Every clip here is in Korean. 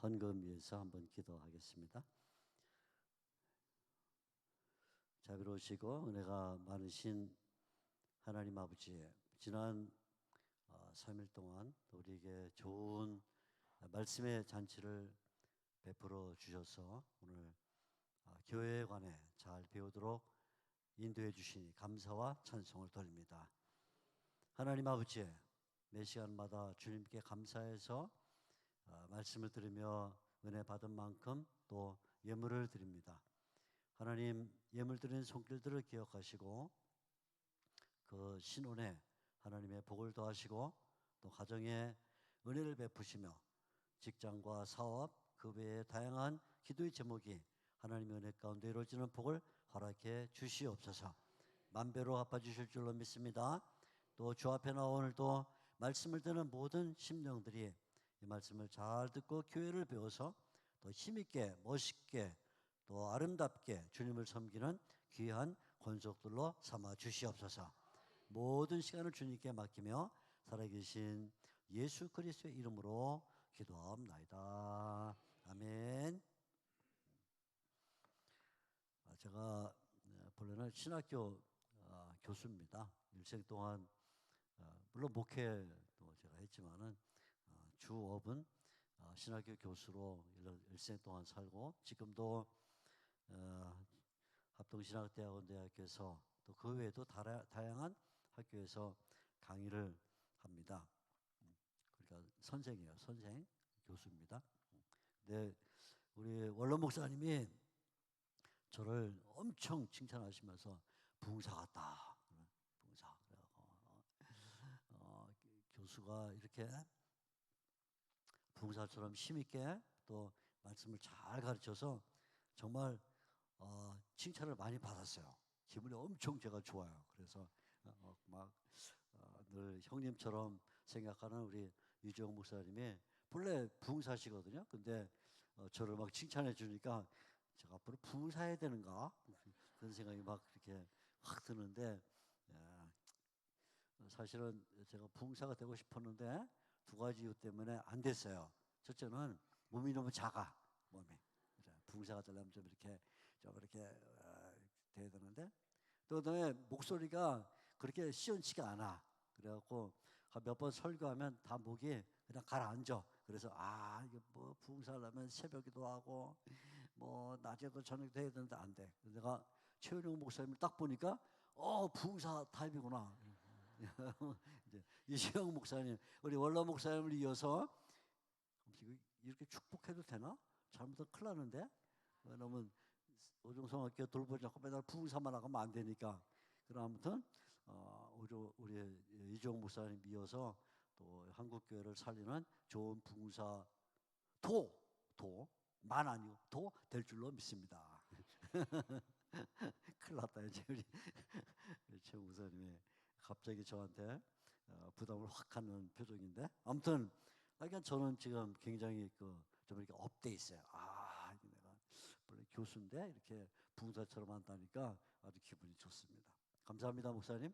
헌금 위해서 한번 기도하겠습니다. 자비로우시고 은혜가 많으신 하나님 아버지, 지난 3일 동안 우리에게 좋은 말씀의 잔치를 베풀어 주셔서 오늘 교회에 관해 잘 배우도록 인도해 주시니 감사와 찬송을 돌립니다. 하나님 아버지, 매 시간마다 주님께 감사해서 말씀을 들으며 은혜 받은 만큼 또 예물을 드립니다. 하나님, 예물 드리는 손길들을 기억하시고 그 신혼에 하나님의 복을 더하시고 또 가정에 은혜를 베푸시며 직장과 사업 그 외에 다양한 기도의 제목이 하나님의 은혜 가운데 이루어지는 복을 허락해 주시옵소서. 만배로 갚아주실 줄로 믿습니다. 또 주 앞에 나와 오늘도 말씀을 듣는 모든 심령들이 이 말씀을 잘 듣고 교회를 배워서 더 힘있게 멋있게 또 아름답게 주님을 섬기는 귀한 권속들로 삼아 주시옵소서. 모든 시간을 주님께 맡기며 살아계신 예수 그리스도의 이름으로 기도하옵나이다. 아멘. 제가 본래는 신학교 교수입니다. 일생 동안 물론 목회도 제가 했지만은 주업은 신학교 교수로 일생 동안 살고 지금도 합동신학대학원대학교에서 또 그 외에도 다양한 학교에서 강의를 합니다. 그러니까 선생이에요. 선생 교수입니다. 근데 우리 원로 목사님이 저를 엄청 칭찬하시면서 부흥사 같다. 부흥사. 교수가 이렇게 부흥사처럼 힘있게 또 말씀을 잘 가르쳐서 정말 칭찬을 많이 받았어요. 기분이 엄청 제가 좋아요. 그래서 늘 형님처럼 생각하는 우리 유지영 목사님이 본래 부흥사시거든요. 근데 저를 막 칭찬해 주니까 제가 앞으로 부흥사해야 되는가 그런 생각이 막 이렇게 확 드는데, 사실은 제가 부흥사가 되고 싶었는데 두 가지 이유 때문에 안 됐어요. 첫째는 몸이 너무 작아. 몸이 부흥사가 되려면 좀 이렇게 돼야 되는데, 또 그다음에 목소리가 그렇게 시원치가 않아. 그래갖고 몇 번 설교하면 다 목이 그냥 가라앉아. 그래서 이게 뭐 부흥사하려면 새벽에도 하고 뭐 낮에도 저녁도 해야 되는데 안 돼. 내가 최은영 목사님을 딱 보니까 부흥사 타입이구나. 이제 이시영 목사님, 우리 원로 목사님을 이어서 이렇게 축복해도 되나? 잘못하면 큰일 나는데. 너무 오종성학교 돌보지 않고 맨날 부흥사만 하면 안 되니까. 그럼 아무튼 우리 이종 목사님 이어서 또 한국교회를 살리는 좋은 부흥사 도만 아니고 도 될 줄로 믿습니다. 큰일 났다 이제 우리 최 목사님이 갑자기 저한테 부담을 확 하는 표정인데, 아무튼 그러니까 저는 지금 굉장히 좀 이렇게 업돼 있어요. 내가 원래 교수인데 이렇게 부흥사처럼 한다니까 아주 기분이 좋습니다. 감사합니다, 목사님.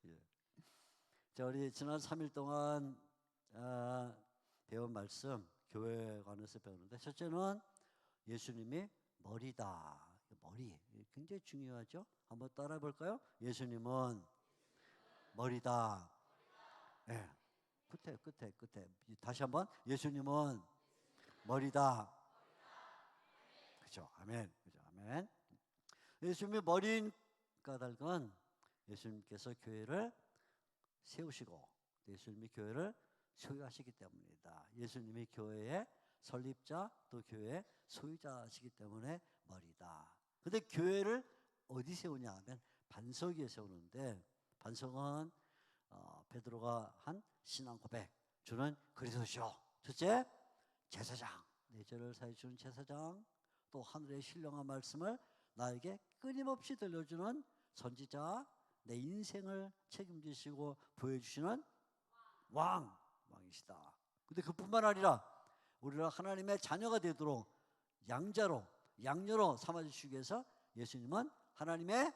예. 자, 우리 지난 3일 동안 배운 말씀 교회에 관해서 배우는데, 첫째는 예수님이 머리다. 머리 굉장히 중요하죠. 한번 따라해 볼까요? 예수님은 머리다. 예. 끝에 다시 한번 예수님은 머리다. 그죠? 아멘. 그죠? 아멘. 예수님이 머리인 까닭은 예수님께서 교회를 세우시고 예수님이 교회를 소유하시기 때문이다. 예수님이 교회의 설립자 또 교회의 소유자시기 때문에 머리다. 근데 교회를 어디 세우냐 하면 반석 위에 세우는데, 반석은 베드로가 한 신앙 고백, 주는 그리스도시요. 첫째, 제사장, 내 죄를 사해 주는 제사장, 또 하늘의 신령한 말씀을 나에게 끊임없이 들려주는 선지자, 내 인생을 책임지시고 보여주시는 왕이시다. 근데 그뿐만 아니라 우리가 하나님의 자녀가 되도록 양녀로 삼아주시기 위해서 예수님은 하나님의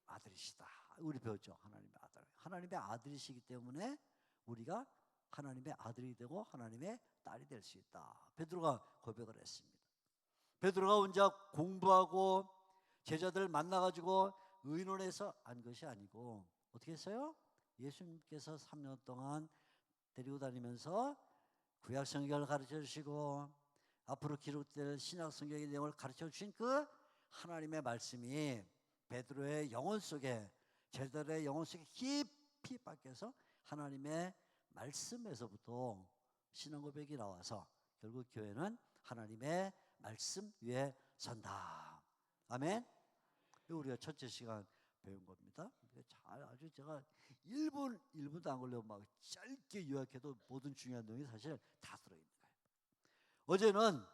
아들이시다. 우리 배웠죠. 하나님의 아들이시기 때문에 우리가 하나님의 아들이 되고 하나님의 딸이 될 수 있다. 베드로가 고백을 했습니다. 베드로가 혼자 공부하고 제자들 만나가지고 의논해서 한 것이 아니고 어떻게 했어요? 예수님께서 3년 동안 데리고 다니면서 구약 성경을 가르쳐 주시고 앞으로 기록될 신약 성경의 내용을 가르쳐 주신 그 하나님의 말씀이 베드로의 영혼 속에, 제자들의 영혼 속에 깊이 박혀서 하나님의 말씀에서부터 신앙 고백이 나와서 결국 교회는 하나님의 말씀 위에 선다. 아멘. 우리가 첫째 시간 배운 겁니다. 잘 아주 제가 1분도 안 걸려 막 짧게 요약해도 모든 중요한 내용이 사실 다 들어있는 거예요. 어제는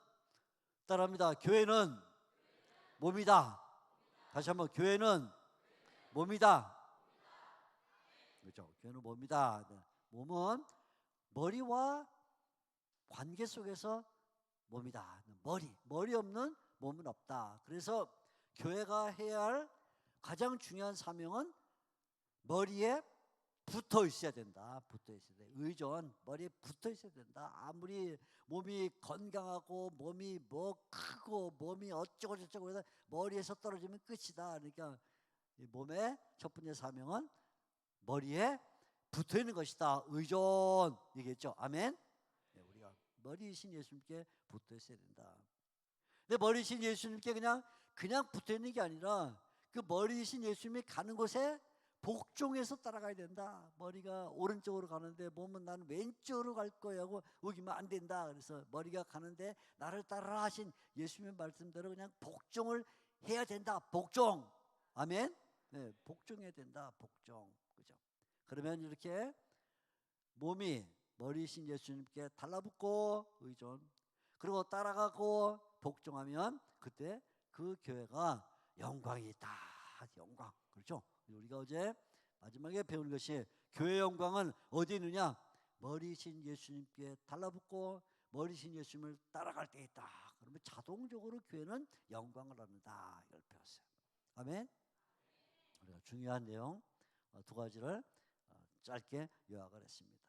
따라합니다. 교회는 몸이다. 다시 한번, 교회는 몸이다. 그렇죠? 교회는 몸이다. 몸은 머리와 관계 속에서 몸이다. 머리 없는 몸은 없다. 그래서 교회가 해야 할 가장 중요한 사명은 머리에 붙어 있어야 된다. 붙어 있어야 돼. 의존, 머리에 붙어 있어야 된다. 아무리 몸이 건강하고 몸이 뭐 크고 몸이 어쩌고 저쩌고 해서 머리에서 떨어지면 끝이다. 그러니까 이 몸의 첫 번째 사명은 머리에 붙어 있는 것이다. 의존 얘기했죠. 아멘. 네, 우리가 머리이신 예수님께 붙어 있어야 된다. 근데 머리이신 예수님께 그냥 붙어 있는 게 아니라 그 머리이신 예수님이 가는 곳에 복종해서 따라가야 된다. 머리가 오른쪽으로 가는데 몸은 나는 왼쪽으로 갈 거야 하고 우기면 안 된다. 그래서 머리가 가는데 나를 따라 하신 예수님의 말씀대로 그냥 복종을 해야 된다. 복종. 아멘. 네, 복종해야 된다. 복종. 그죠? 그러면 이렇게 몸이 머리이신 예수님께 달라붙고 의존, 그리고 따라가고 복종하면 그때 그 교회가 영광이 있다. 영광. 그렇죠? 우리가 어제 마지막에 배운 것이 교회의 영광은 어디 있느냐? 머리이신 예수님께 달라붙고 머리이신 예수님을 따라갈 때 있다. 그러면 자동적으로 교회는 영광을 얻는다. 이걸 배웠어요. 아멘. 우리가 중요한 내용 두 가지를 짧게 요약을 했습니다.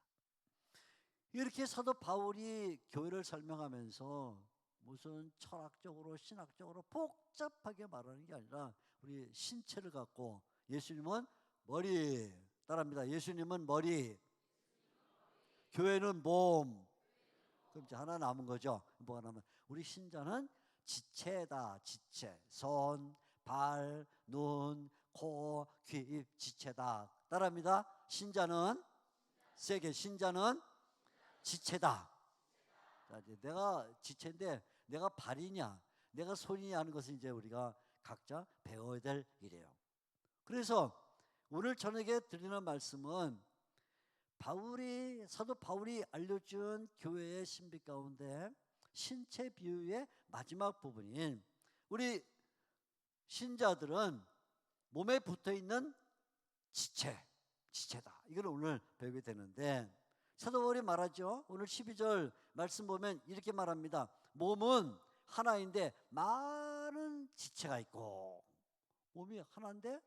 이렇게 사도 바울이 교회를 설명하면서 무슨 철학적으로 신학적으로 복잡하게 말하는 게 아니라 우리 신체를 갖고 예수님은 머리, 따라합니다. 예수님은 머리, 교회는 몸. 그럼 이제 하나 남은 거죠. 뭐가 남은? 우리 신자는 지체다. 지체. 손, 발, 눈, 코, 귀, 입, 지체다. 따라합니다. 신자는 세계, 신자는 지체다. 자, 이제 내가 지체인데 내가 발이냐, 내가 손이냐 하는 것은 이제 우리가 각자 배워야 될 일이에요. 그래서 오늘 저녁에 드리는 말씀은 사도 바울이 알려준 교회의 신비 가운데 신체 비유의 마지막 부분인 우리 신자들은 몸에 붙어있는 지체다. 이걸 오늘 배우게 되는데 사도 바울이 말하죠. 오늘 12절 말씀 보면 이렇게 말합니다. 몸은 하나인데 많은 지체가 있고, 몸이 하나인데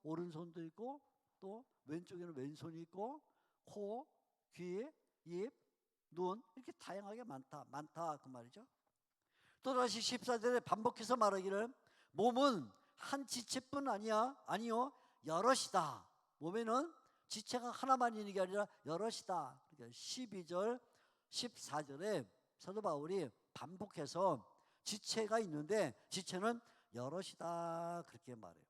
오른손도 있고 또 왼쪽에는 왼손이 있고 코, 귀, 입, 눈 이렇게 다양하게 많다 그 말이죠. 또다시 14절에 반복해서 말하기를 몸은 한 지체뿐 아니요 여럿이다. 몸에는 지체가 하나만 있는 게 아니라 여럿이다. 그러니까 12절 14절에 사도 바울이 반복해서 지체가 있는데 지체는 여럿이다 그렇게 말해요.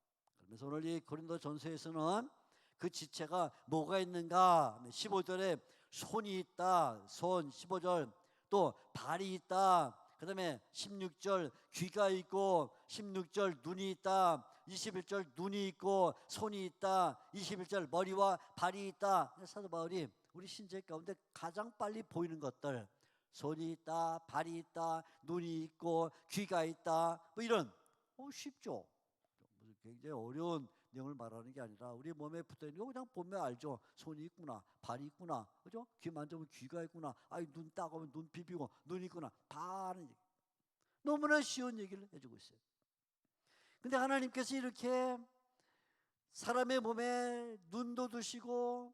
그래서 오늘 이 고린도 전서에서는 그 지체가 뭐가 있는가? 15절에 손이 있다. 손 15절 또 발이 있다. 그 다음에 16절 귀가 있고 16절 눈이 있다. 21절 눈이 있고 손이 있다. 21절 머리와 발이 있다. 사도 바울이 우리 신체 가운데 가장 빨리 보이는 것들, 손이 있다, 발이 있다, 눈이 있고 귀가 있다, 뭐 이런 쉽죠. 굉장히 어려운 내용을 말하는 게 아니라 우리 몸에 붙어있는 거 그냥 보면 알죠. 손이 있구나, 발이 있구나, 그죠? 귀 만져보면 귀가 있구나, 눈 따가우면 눈 비비고 눈이 있구나, 발은 너무나 쉬운 얘기를 해주고 있어요. 근데 하나님께서 이렇게 사람의 몸에 눈도 두시고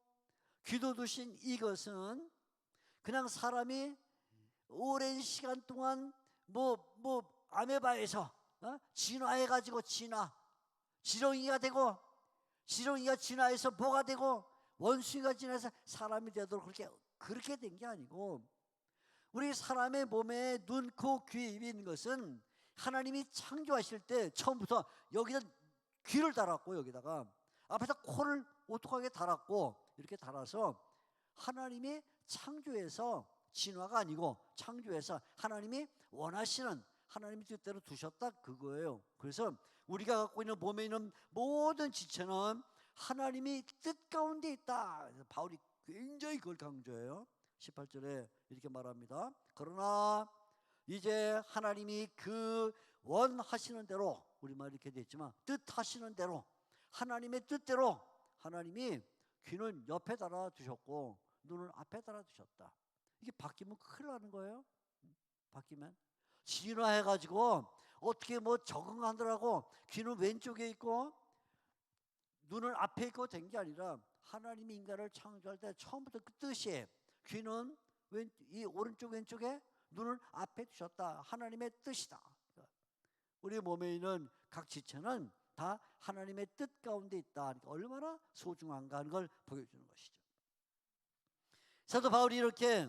귀도 두신 이것은 그냥 사람이 오랜 시간 동안 아메바에서 진화해가지고 지렁이가 되고, 지렁이가 진화해서 뭐가 되고, 원숭이가 진화해서 사람이 되도록 그렇게 된 게 아니고, 우리 사람의 몸에 눈, 코, 귀, 입이 있는 것은 하나님이 창조하실 때 처음부터 여기다 귀를 달았고, 여기다가 앞에다 코를 오똑하게 달았고, 이렇게 달아서 하나님이 창조해서 진화가 아니고 창조해서 하나님이 원하시는 하나님의 뜻대로 두셨다, 그거예요. 그래서 우리가 갖고 있는 몸에 있는 모든 지체는 하나님이 뜻 가운데 있다. 그래서 바울이 굉장히 그걸 강조해요. 18절에 이렇게 말합니다. 그러나 이제 하나님이 그 원하시는 대로, 우리말 이렇게 되어 있지만 뜻하시는 대로, 하나님의 뜻대로 하나님이 귀는 옆에 달아 두셨고 눈을 앞에 달아 두셨다. 이게 바뀌면 큰일 나는 거예요. 바뀌면 진화해가지고 어떻게 적응하더라고. 귀는 왼쪽에 있고 눈은 앞에 있고 된 게 아니라 하나님이 인간을 창조할 때 처음부터 그 뜻이, 귀는 이 오른쪽 왼쪽에, 눈을 앞에 두셨다. 하나님의 뜻이다. 우리 몸에 있는 각 지체는 다 하나님의 뜻 가운데 있다. 그러니까 얼마나 소중한가 하는 걸 보여주는 것이죠. 사도 바울이 이렇게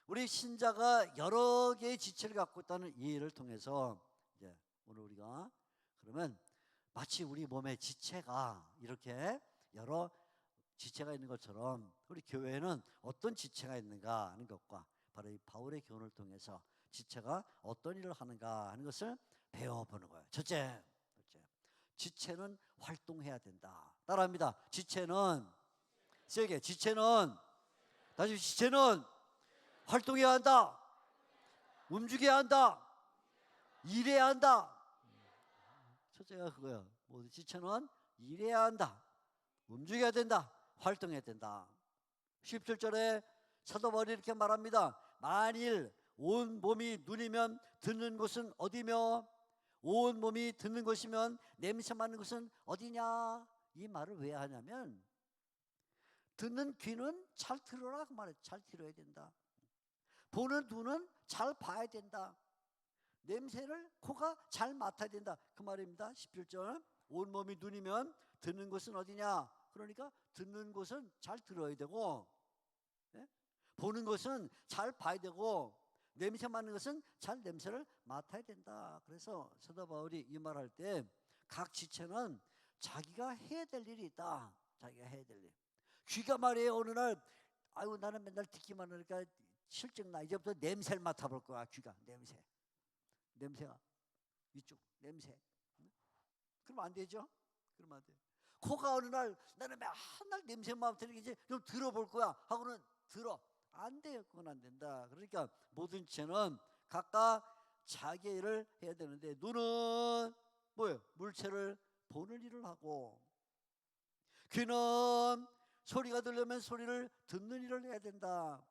우리 신자가 여러 개의 지체를 갖고 있다는 이해를 통해서 이제 오늘 우리가 그러면 마치 우리 몸의 지체가 이렇게 여러 지체가 있는 것처럼 우리 교회에는 어떤 지체가 있는가 하는 것과 바로 이 바울의 교훈을 통해서 지체가 어떤 일을 하는가 하는 것을 배워보는 거예요. 첫째, 지체는 활동해야 된다. 따라합니다. 지체는, 세게, 지체는, 다시 지체는 활동해야 한다. 움직여야 한다. 일해야 한다. 첫째가 그거야. 지체는 일해야 한다. 움직여야 된다. 활동해야 된다. 17절에 사도 바울이 이렇게 말합니다. 만일 온 몸이 눈이면 듣는 곳은 어디며 온 몸이 듣는 곳이면 냄새 맡는 곳은 어디냐. 이 말을 왜 하냐면 듣는 귀는 잘 들어라 그 말이에요. 잘 들어야 된다. 보는 눈은 잘 봐야 된다. 냄새를 코가 잘 맡아야 된다, 그 말입니다. 17절 온 몸이 눈이면 듣는 곳은 어디냐. 그러니까 듣는 곳은 잘 들어야 되고, 보는 것은 잘 봐야 되고, 냄새 맡는 것은 잘 냄새를 맡아야 된다. 그래서 사도 바울이 이 말할 때 각 지체는 자기가 해야 될 일이 있다. 자기가 해야 될 일. 귀가 말이에요. 어느 날 아이고 나는 맨날 듣기만 하니까 실증 나. 이제부터 냄새를 맡아볼 거야. 귀가 냄새가 이쪽 냄새. 그러면 안 되죠. 그러면 안 돼. 코가 어느 날 나는 맨날 냄새 맡으니까 이제 좀 들어볼 거야 하고는 들어. 안 돼요. 그건 안 된다. 그러니까 모든 지체는 각각 자기의 일을 해야 되는데, 눈은 뭐예요? 물체를 보는 일을 하고, 귀는 소리가 들려면 소리를 듣는 일을 해야 된다.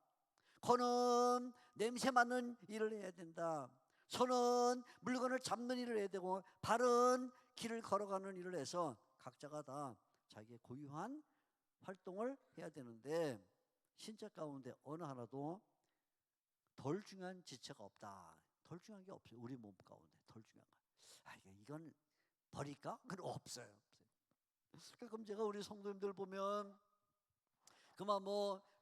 코는 냄새 맡는 일을 해야 된다. 손은 물건을 잡는 일을 해야 되고, 발은 길을 걸어가는 일을 해서 각자가 다 자기의 고유한 활동을 해야 되는데, 신체 가운데 어느 하나도 덜 중요한 지체가 없다. 덜 중요한 게 없어요. 우리 몸 가운데 덜 중요한 거. 이건 버릴까? 그건 없어요. 그럼 제가 우리 성도님들 보면 그만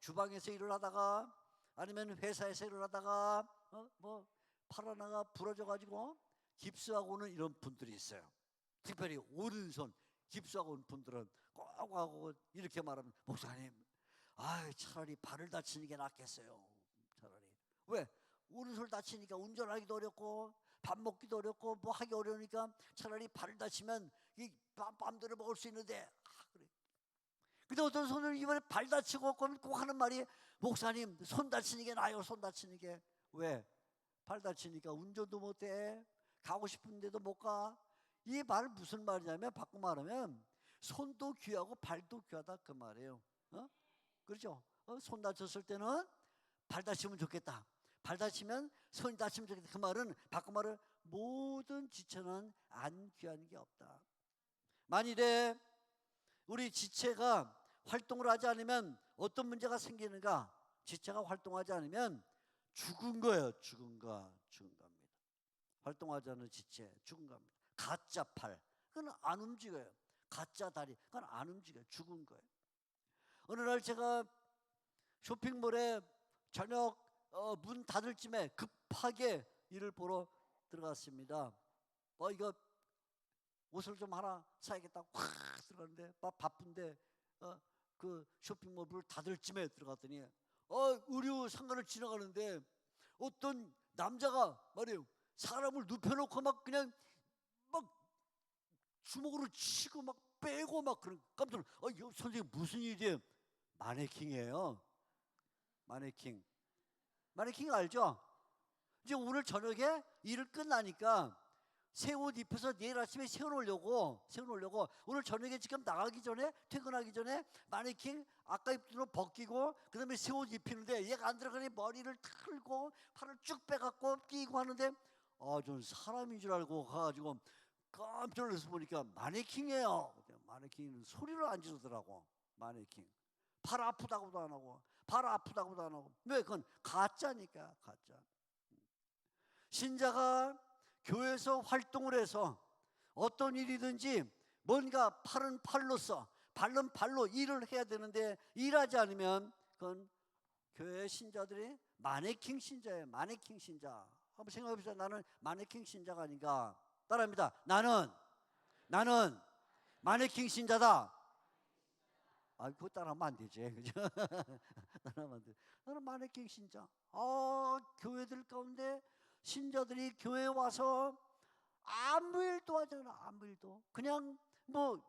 주방에서 일을 하다가 아니면 회사에서 일을 하다가 팔 하나가 부러져가지고 깁스하고 오는 이런 분들이 있어요. 특별히 오른손 깁스하고 오는 분들은 꼭 하고 이렇게 말하면, 목사님 차라리 발을 다치는 게 낫겠어요. 차라리. 왜? 오른손을 다치니까 운전하기도 어렵고 밥 먹기도 어렵고 하기 어려우니까 차라리 발을 다치면 맘대로 먹을 수 있는데. 그래. 근데 어떤 손을 이번에 발 다치고 꼭 하는 말이, 목사님 손 다치는 게 나아요. 손 다치는 게. 왜? 발 다치니까 운전도 못해. 가고 싶은데도 못 가. 이 말 무슨 말이냐면, 바꿔 말하면 손도 귀하고 발도 귀하다 그 말이에요. 그렇죠? 손 다쳤을 때는 발 다치면 좋겠다. 발 다치면 손이 다치면 좋겠다. 그 말은 바꿔 말을 모든 지체는 안 귀한 게 없다. 만일에 우리 지체가 활동을 하지 않으면 어떤 문제가 생기는가? 지체가 활동하지 않으면 죽은 거예요. 죽은 겁니다. 활동하지 않는 지체, 죽은 겁니다. 가짜 팔, 그건 안 움직여요. 가짜 다리, 그건 안 움직여요. 죽은 거예요. 어느 날 제가 쇼핑몰에 저녁 문 닫을 쯤에 급하게 일을 보러 들어갔습니다. 이거 옷을 좀 하나 사야겠다고 확 들어갔는데 막 바쁜데 그 쇼핑몰 문을 닫을 쯤에 들어갔더니 의류 상가를 지나가는데 어떤 남자가 말이에요. 사람을 눕혀놓고 막 그냥 막 주먹으로 치고 막 빼고 막 그런. 깜짝 놀라. 선생님 무슨 일이에요? 마네킹이에요. 마네킹 알죠? 이제 오늘 저녁에 일을 끝나니까 새 옷 입혀서 내일 아침에 세워놓으려고 오늘 저녁에 지금 나가기 전에, 퇴근하기 전에 마네킹 아까 입던 옷 벗기고 그 다음에 새 옷 입히는데 얘가 안 들어가니 머리를 틀고 팔을 쭉 빼갖고 끼고 하는데 전 사람인 줄 알고 가가지고 깜짝 놀라서 보니까 마네킹이에요. 마네킹은 소리를 안 지르더라고. 마네킹. 팔 아프다고도 안 하고 왜? 그건 가짜니까. 가짜. 신자가 교회에서 활동을 해서 어떤 일이든지 뭔가 팔은 팔로서 발은 발로 일을 해야 되는데 일하지 않으면 그건 교회 신자들이 마네킹 신자예요. 마네킹 신자. 한번 생각해 보세요. 나는 마네킹 신자가 아닌가. 따라합니다. 나는 마네킹 신자다. 그거 따라하면 안 되지. 그죠? 따라하면 안 돼. 나는 마네킹 신자. 교회들 가운데 신자들이 교회에 와서 아무 일도 하지 않아. 아무 일도. 그냥 뭐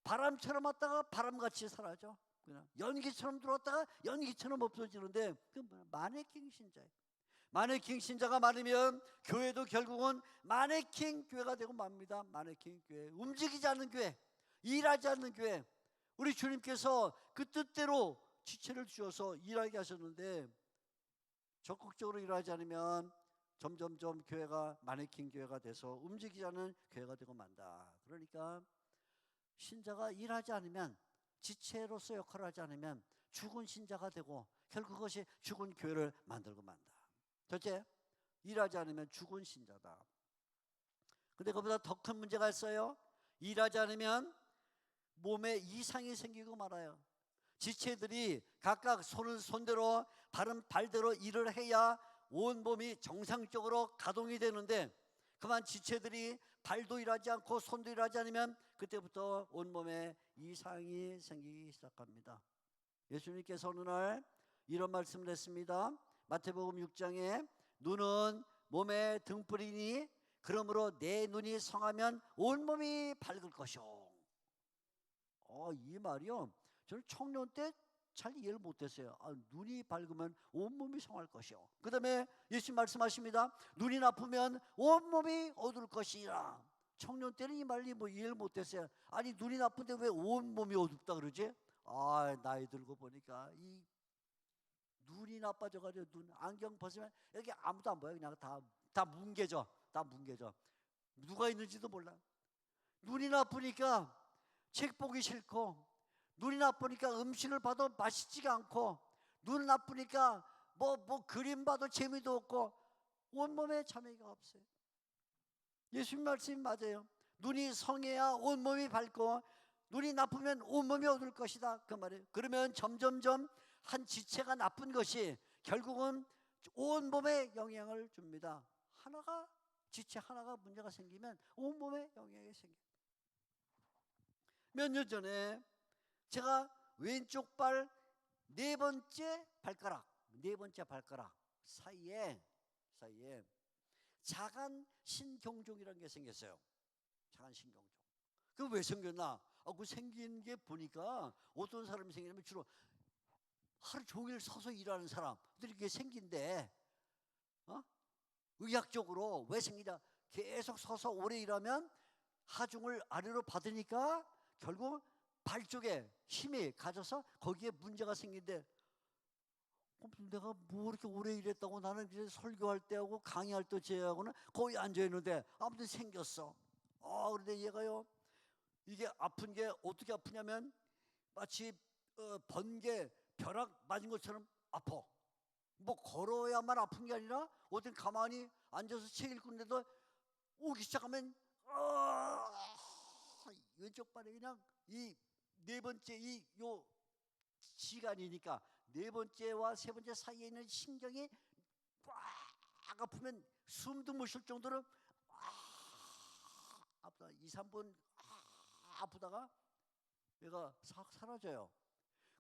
바람처럼 왔다가 바람같이 사라져. 그냥 연기처럼 들어왔다가 연기처럼 없어지는데 그 마네킹 신자예요. 마네킹 신자가 많으면 교회도 결국은 마네킹 교회가 되고 맙니다. 마네킹 교회. 움직이지 않는 교회, 일하지 않는 교회. 우리 주님께서 그 뜻대로 지체를 주셔서 일하게 하셨는데 적극적으로 일하지 않으면 점점점 교회가 마네킹 교회가 돼서 움직이지 않는 교회가 되고 만다. 그러니까 신자가 일하지 않으면, 지체로서 역할을 하지 않으면 죽은 신자가 되고 결국 그것이 죽은 교회를 만들고 만다. 첫째, 일하지 않으면 죽은 신자다. 근데 그보다 더 큰 문제가 있어요. 일하지 않으면 몸에 이상이 생기고 말아요. 지체들이 각각 손은 손대로 발은 발대로 일을 해야 온 몸이 정상적으로 가동이 되는데 그만 지체들이 발도 일하지 않고 손도 일하지 않으면 그때부터 온몸에 이상이 생기기 시작합니다. 예수님께서 어느 날 이런 말씀을 했습니다. 마태복음 6장에 눈은 몸의 등불이니 그러므로 내 눈이 성하면 온몸이 밝을 것이오. 이 말이요, 저는 청년 때 잘 이해를 못했어요. 눈이 밝으면 온몸이 성할 것이요. 그 다음에 예수님 말씀하십니다. 눈이 나쁘면 온몸이 어두울 것이라. 청년 때는 이 말이 이해를 못했어요. 아니 눈이 나쁜데 왜 온몸이 어둡다 그러지? 나이 들고 보니까 이 눈이 나빠져가지고 안경 벗으면 여기 아무도 안 보여. 그냥 다 뭉개져. 누가 있는지도 몰라. 눈이 나쁘니까 책 보기 싫고, 눈이 나쁘니까 음식을 봐도 맛있지가 않고, 눈 나쁘니까 뭐 그림 봐도 재미도 없고 온몸에 자매가 없어요. 예수님 말씀이 맞아요. 눈이 성해야 온몸이 밝고 눈이 나쁘면 온몸이 어두울 것이다 그 말이에요. 그러면 점점점 한 지체가 나쁜 것이 결국은 온몸에 영향을 줍니다. 지체 하나가 문제가 생기면 온몸에 영향이 생겨요. 몇 년 전에 제가 왼쪽 발 네 번째 발가락 사이에 자간 신경종이라는 게 생겼어요. 자간 신경종. 그 왜 생겼나? 그 생긴 게 보니까 어떤 사람이 생기냐면 주로 하루 종일 서서 일하는 사람들이 이게 생긴대. 의학적으로 왜 생기냐? 계속 서서 오래 일하면 하중을 아래로 받으니까 결국 발 쪽에 힘이 가져서 거기에 문제가 생긴데, 내가 뭐 이렇게 오래 일했다고, 나는 이제 설교할 때하고 강의할 때 제하고는 거의 앉아 있는데 아무튼 생겼어. 그런데 얘가요, 이게 아픈 게 어떻게 아프냐면 마치 번개 벼락 맞은 것처럼 아파. 뭐 걸어야만 아픈 게 아니라 어떤 가만히 앉아서 책 읽는데도 오기 시작하면 왼쪽 발에 그냥 이 네 번째 요 시간이니까 네 번째와 세 번째 사이에 있는 신경이 꽉 아프면 숨도 못 쉴 정도로 아프다. 2, 3분 아프다가 얘가 싹 사라져요.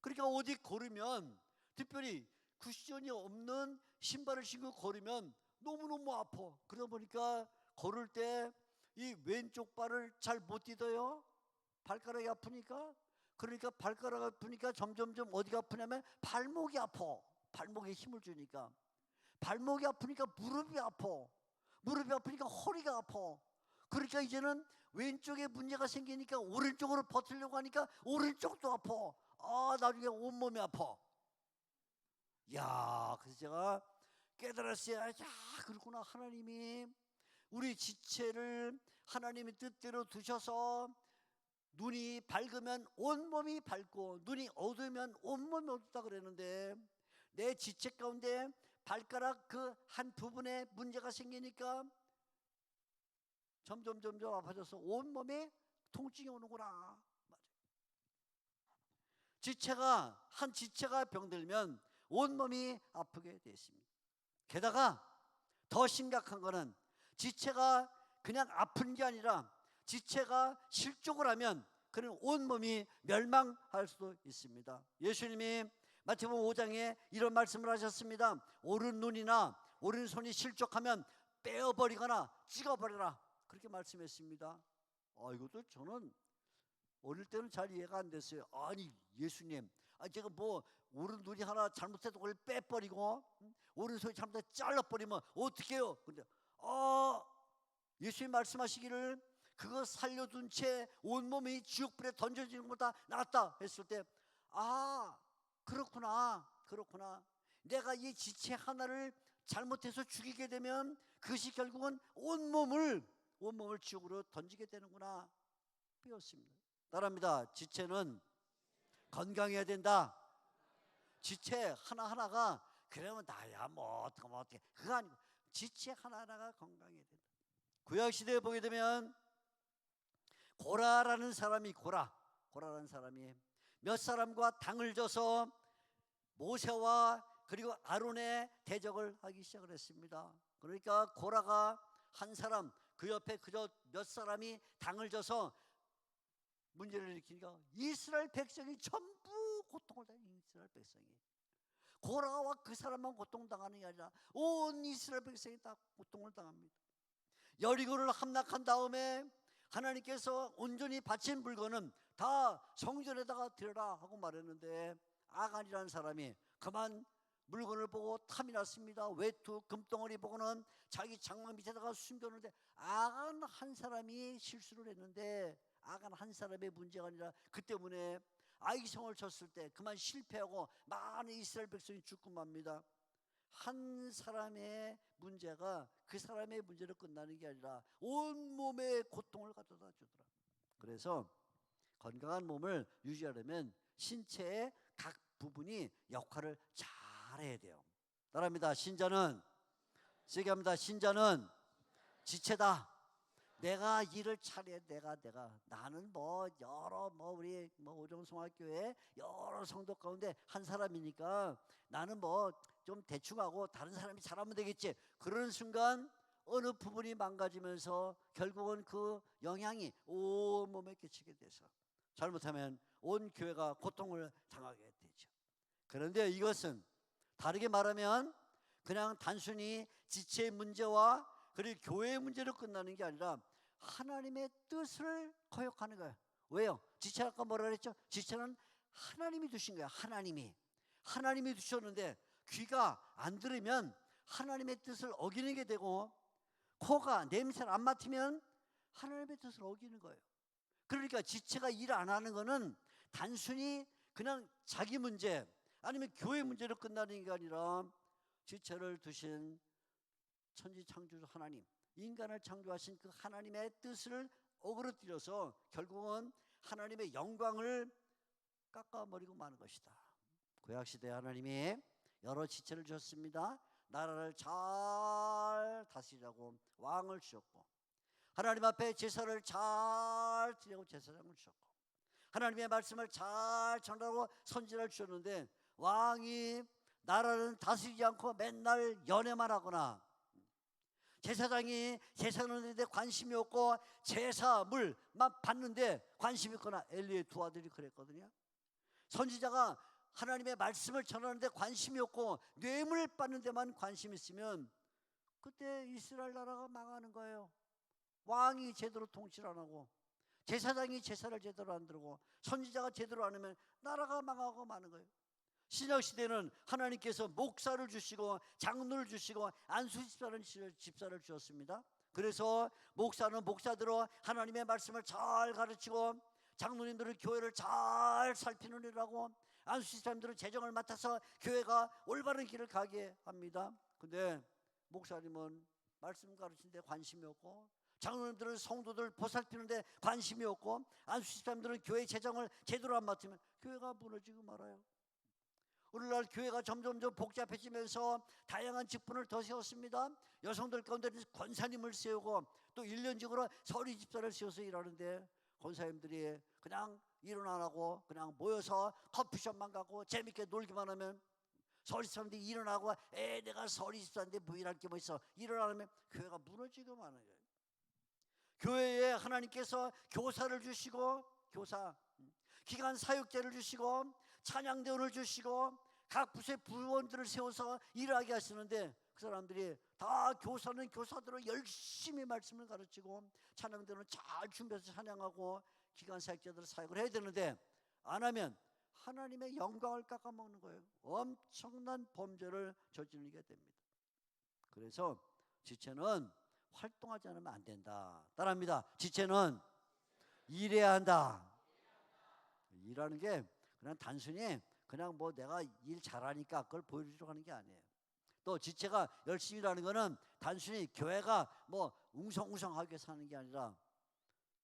그러니까 어디 걸으면 특별히 쿠션이 없는 신발을 신고 걸으면 너무너무 아파. 그러다 보니까 걸을 때 이 왼쪽 발을 잘 못 디뎌요. 발가락이 아프니까. 그러니까 발가락 아프니까 점점점 어디가 아프냐면 발목이 아파. 발목에 힘을 주니까. 발목이 아프니까 무릎이 아파. 무릎이 아프니까 허리가 아파. 그러니까 이제는 왼쪽에 문제가 생기니까 오른쪽으로 버티려고 하니까 오른쪽도 아파. 나중에 온몸이 아파. 야, 그래서 제가 깨달았어요. 야, 그렇구나. 하나님이 우리 지체를 하나님의 뜻대로 두셔서 눈이 밝으면 온몸이 밝고 눈이 어두우면 온몸이 어둡다 그랬는데 내 지체 가운데 발가락 그 한 부분에 문제가 생기니까 점점 아파져서 온몸에 통증이 오는구나. 맞아요. 한 지체가 병들면 온몸이 아프게 되어 있습니다. 게다가 더 심각한 거는 지체가 그냥 아픈 게 아니라 지체가 실족을 하면 그는 온몸이 멸망할 수도 있습니다. 예수님이 마태복음 5장에 이런 말씀을 하셨습니다. 오른 눈이나 오른손이 실족하면 빼어버리거나 찍어버려라. 그렇게 말씀했습니다. 이것도 저는 어릴 때는 잘 이해가 안 됐어요. 아니 예수님, 제가 뭐 오른 눈이 하나 잘못해도 그걸 빼버리고 오른손이 잘못해서 잘라버리면 어떡해요? 근데 예수님 말씀하시기를 그거 살려둔 채 온몸이 지옥불에 던져지는 것보다 낫다 했을 때 그렇구나. 내가 이 지체 하나를 잘못해서 죽이게 되면 그것이 결국은 온몸을 지옥으로 던지게 되는구나 배웠습니다. 따라합니다. 지체는 건강해야 된다. 지체 하나하나가 그러면 나야 뭐 어떻게 그거 아니고 지체 하나하나가 건강해야 된다. 구약시대에 보게 되면 고라라는 사람이 몇 사람과 당을 져서 모세와 그리고 아론의 대적을 하기 시작을 했습니다. 그러니까 고라가 한 사람 그 옆에 그저 몇 사람이 당을 져서 문제를 일으키니까 이스라엘 백성이 전부 고통을 당해요. 이스라엘 백성이 고라와 그 사람만 고통당하는 게 아니라 온 이스라엘 백성이 다 고통을 당합니다. 여리고를 함락한 다음에 하나님께서 온전히 바친 물건은 다 성전에다가 드려라 하고 말했는데 아간이라는 사람이 그만 물건을 보고 탐이 났습니다. 외투 금덩어리 보고는 자기 장막 밑에다가 숨겼는데 아간 한 사람이 실수를 했는데 아간 한 사람의 문제가 아니라 그 때문에 아이성을 쳤을 때 그만 실패하고 많은 이스라엘 백성이 죽고 맙니다. 한 사람의 문제가 그 사람의 문제로 끝나는 게 아니라 온몸에 고통을 가져다 주더라. 그래서 건강한 몸을 유지하려면 신체의 각 부분이 역할을 잘해야 돼요. 따라합니다. 신자는 세게 합니다. 신자는 지체다. 내가 일을 잘해. 내가 나는 우리 오정성학교에 여러 성도 가운데 한 사람이니까 나는 좀 대충하고 다른 사람이 잘하면 되겠지. 그러는 순간 어느 부분이 망가지면서 결국은 그 영향이 온 몸에 끼치게 돼서 잘못하면 온 교회가 고통을 당하게 되죠. 그런데 이것은 다르게 말하면 그냥 단순히 지체의 문제와 그리고 교회의 문제로 끝나는 게 아니라 하나님의 뜻을 거역하는 거예요. 왜요? 지체 아까 뭐라 그랬죠? 지체는 하나님이 두신 거예요. 하나님이 두셨는데 귀가 안 들으면 하나님의 뜻을 어기는 게 되고 코가 냄새를 안 맡으면 하나님의 뜻을 어기는 거예요. 그러니까 지체가 일 안 하는 거는 단순히 그냥 자기 문제 아니면 교회 문제로 끝나는 게 아니라 지체를 두신 천지창조주 하나님, 인간을 창조하신 그 하나님의 뜻을 어그러뜨려서 결국은 하나님의 영광을 깎아버리고 마는 것이다. 구약시대 하나님이 여러 지체를 주셨습니다. 나라를 잘 다스리라고 왕을 주셨고, 하나님 앞에 제사를 잘 드리고 제사장을 주셨고, 하나님의 말씀을 잘 전하고 선지자를 주셨는데, 왕이 나라를 다스리지 않고 맨날 연애만 하거나, 제사장이 제사하는데 관심이 없고 제사물만 받는데 관심이 있거나, 엘리의 두 아들이 그랬거든요. 선지자가 하나님의 말씀을 전하는데 관심이 없고 뇌물 받는 데만 관심이 있으면 그때 이스라엘 나라가 망하는 거예요. 왕이 제대로 통치를 안 하고, 제사장이 제사를 제대로 안 드리고, 선지자가 제대로 안 하면 나라가 망하고 마는 거예요. 신약시대는 하나님께서 목사를 주시고 장로를 주시고 안수집사라는 집사를 주셨습니다. 그래서 목사는 목사대로 하나님의 말씀을 잘 가르치고, 장로님들은 교회를 잘 살피는 일하고, 안수집사님들은 재정을 맡아서 교회가 올바른 길을 가게 합니다. 근데 목사님은 말씀 가르치는데 관심이 없고, 장로님들은 성도들 보살피는데 관심이 없고, 안수집사님들은 교회 재정을 제대로 안 맡으면 교회가 무너지고 말아요. 오늘날 교회가 점점 복잡해지면서 다양한 직분을 더 세웠습니다. 여성들 가운데 권사님을 세우고, 또 1년직으로 서리 집사를 세워서 일하는데, 권사님들이 그냥 일은 안 하고 그냥 모여서 커피숍만 가고 재밌게 놀기만 하면, 서리 집사님들이 일은 하고 내가 서리 집사인데 뭐 일할 게 뭐 있어, 일을 안 하면 교회가 무너지고 마는 거예요. 교회에 하나님께서 교사를 주시고, 교사 기간 사역제를 주시고, 찬양대원을 주시고, 각 부서의 부원들을 세워서 일하게 하시는데, 그 사람들이 다 교사는 교사대로 열심히 말씀을 가르치고, 찬양대원은 잘 준비해서 찬양하고, 기간 사역제대로 사역을 해야 되는데 안 하면 하나님의 영광을 깎아먹는 거예요. 엄청난 범죄를 저지르게 됩니다. 그래서 지체는 활동하지 않으면 안 된다. 따라합니다. 지체는 일해야 한다. 일하는 게 그냥 단순히 그냥 뭐 내가 일 잘하니까 그걸 보여주려고 하는 게 아니에요. 또 지체가 열심히 일하는 거는 단순히 교회가 뭐 웅성웅성하게 사는 게 아니라,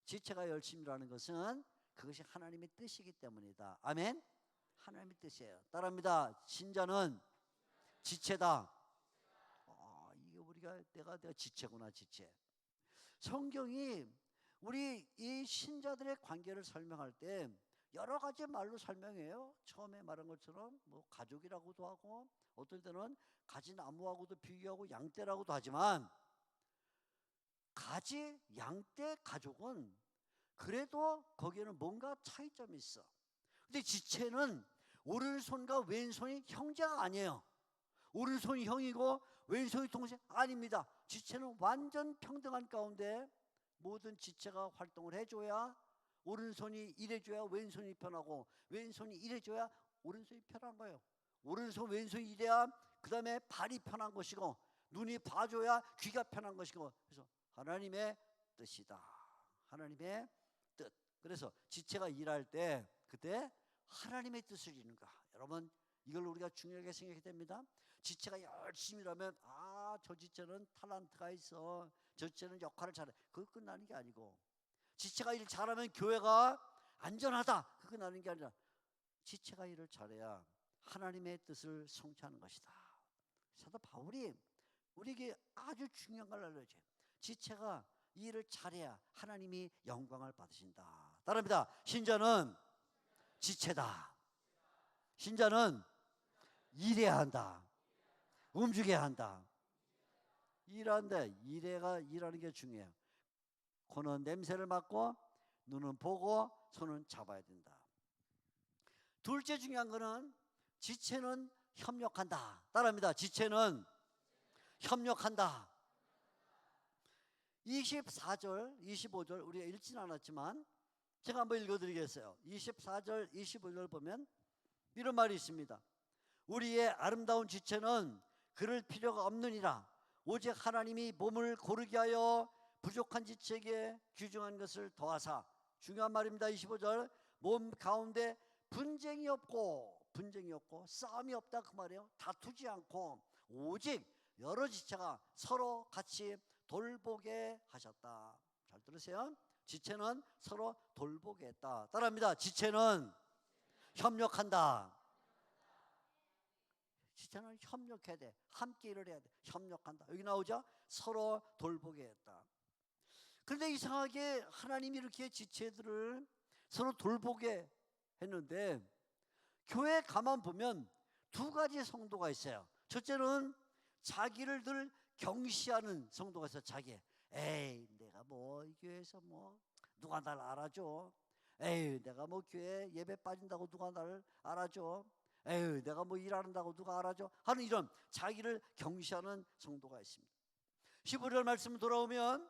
지체가 열심히 일하는 것은 그것이 하나님의 뜻이기 때문이다. 아멘. 하나님의 뜻이에요. 따라합니다. 신자는 지체다. 이게 우리가 내가 지체구나, 지체. 성경이 우리 이 신자들의 관계를 설명할 때 여러 가지 말로 설명해요. 처음에 말한 것처럼 뭐 가족이라고도 하고, 어떨 때는 가지나무하고도 비교하고 양떼라고도 하지만, 가지, 양떼, 가족은 그래도 거기에는 뭔가 차이점이 있어. 근데 지체는 오른손과 왼손이 형제가 아니에요. 오른손이 형이고 왼손이 동생 아닙니다. 지체는 완전 평등한 가운데 모든 지체가 활동을 해줘야 오른손이 일해줘야 왼손이 편하고, 왼손이 일해줘야 오른손이 편한 거예요. 오른손 왼손이 일해야 그 다음에 발이 편한 것이고, 눈이 봐줘야 귀가 편한 것이고, 그래서 하나님의 뜻이다. 하나님의 뜻. 그래서 지체가 일할 때 그때 하나님의 뜻을 이루는가. 여러분, 이걸 우리가 중요하게 생각해야 됩니다. 지체가 열심히 일하면 저 지체는 탤런트가 있어, 저 지체는 역할을 잘해, 그거 끝나는 게 아니고, 지체가 일 잘하면 교회가 안전하다, 그거 끝나는 게 아니라 지체가 일을 잘해야 하나님의 뜻을 성취하는 것이다. 사도 바울이 우리에게 아주 중요한 걸 알려줘요. 지체가 일을 잘해야 하나님이 영광을 받으신다. 따라합니다. 신자는 지체다. 신자는 일해야 한다. 움직여야 한다. 일한다. 일하는 게 중요해요. 코는 냄새를 맡고, 눈은 보고, 손은 잡아야 된다. 둘째 중요한 거는 지체는 협력한다. 따라합니다. 지체는 협력한다. 24절, 25절 우리가 읽지는 않았지만 제가 한번 읽어드리겠어요. 24절, 25절 보면 이런 말이 있습니다. 우리의 아름다운 지체는 그럴 필요가 없느니라. 오직 하나님이 몸을 고르게 하여 부족한 지체에게 귀중한 것을 더하사. 중요한 말입니다. 25절. 몸 가운데 분쟁이 없고 싸움이 없다, 그 말이에요. 다투지 않고 오직 여러 지체가 서로 같이 돌보게 하셨다. 잘 들으세요. 지체는 서로 돌보게 했다. 따라합니다. 지체는 협력한다. 실제는 협력해야 돼. 함께 일을 해야 돼. 협력한다. 여기 나오죠? 서로 돌보게 했다. 그런데 이상하게 하나님이 이렇게 지체들을 서로 돌보게 했는데 교회 가만 보면 두 가지 성도가 있어요. 첫째는 자기를 늘 경시하는 성도가 있어요. 자기. 에이, 내가 뭐 이 교회에서 뭐 누가 날 알아줘. 에이, 내가 뭐 교회 예배 빠진다고 누가 날 알아줘. 에이, 내가 뭐 일하는다고 누가 알아줘. 하는 이런 자기를 경시하는 성도가 있습니다. 15절 말씀 돌아오면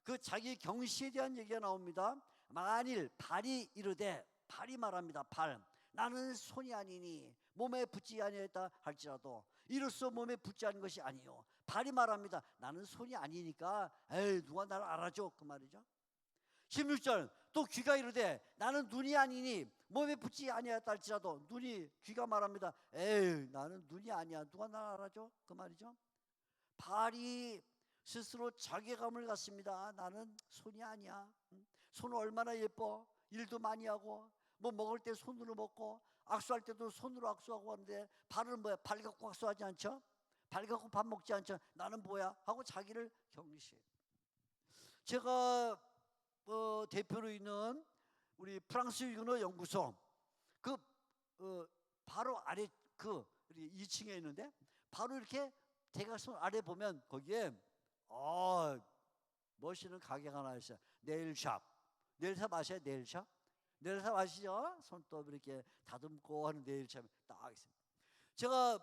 그 자기 경시에 대한 얘기가 나옵니다. 만일 발이 이르되, 발이 말합니다. 발. 나는 손이 아니니 몸에 붙지 아니했다 할지라도 이로써 몸에 붙지 않은 것이 아니요. 발이 말합니다. 나는 손이 아니니까 에이, 누가 나를 알아줘. 그 말이죠. 16절 또 귀가 이르되 나는 눈이 아니니 몸에 붙지 아니하였다 할지라도 귀가 말합니다. 에이, 나는 눈이 아니야. 누가 나를 알아줘? 그 말이죠. 발이 스스로 자괴감을 갖습니다. 나는 손이 아니야. 손은 얼마나 예뻐. 일도 많이 하고 뭐 먹을 때 손으로 먹고 악수할 때도 손으로 악수하고 하는데 발은 뭐야? 발 갖고 악수하지 않죠? 발 갖고 밥 먹지 않죠? 나는 뭐야? 하고 자기를 경시해. 제가 대표로 있는 우리 프랑스 유너 연구소 그 바로 아래 그 우리 2층에 있는데 바로 이렇게 대각선 아래 보면 거기에 멋있는 가게가 하나 있어요. 네일샵. 네일샵 아세요? 네일샵? 네일샵 아시죠? 손톱 이렇게 다듬고 하는 네일샵이 딱 있습니다. 제가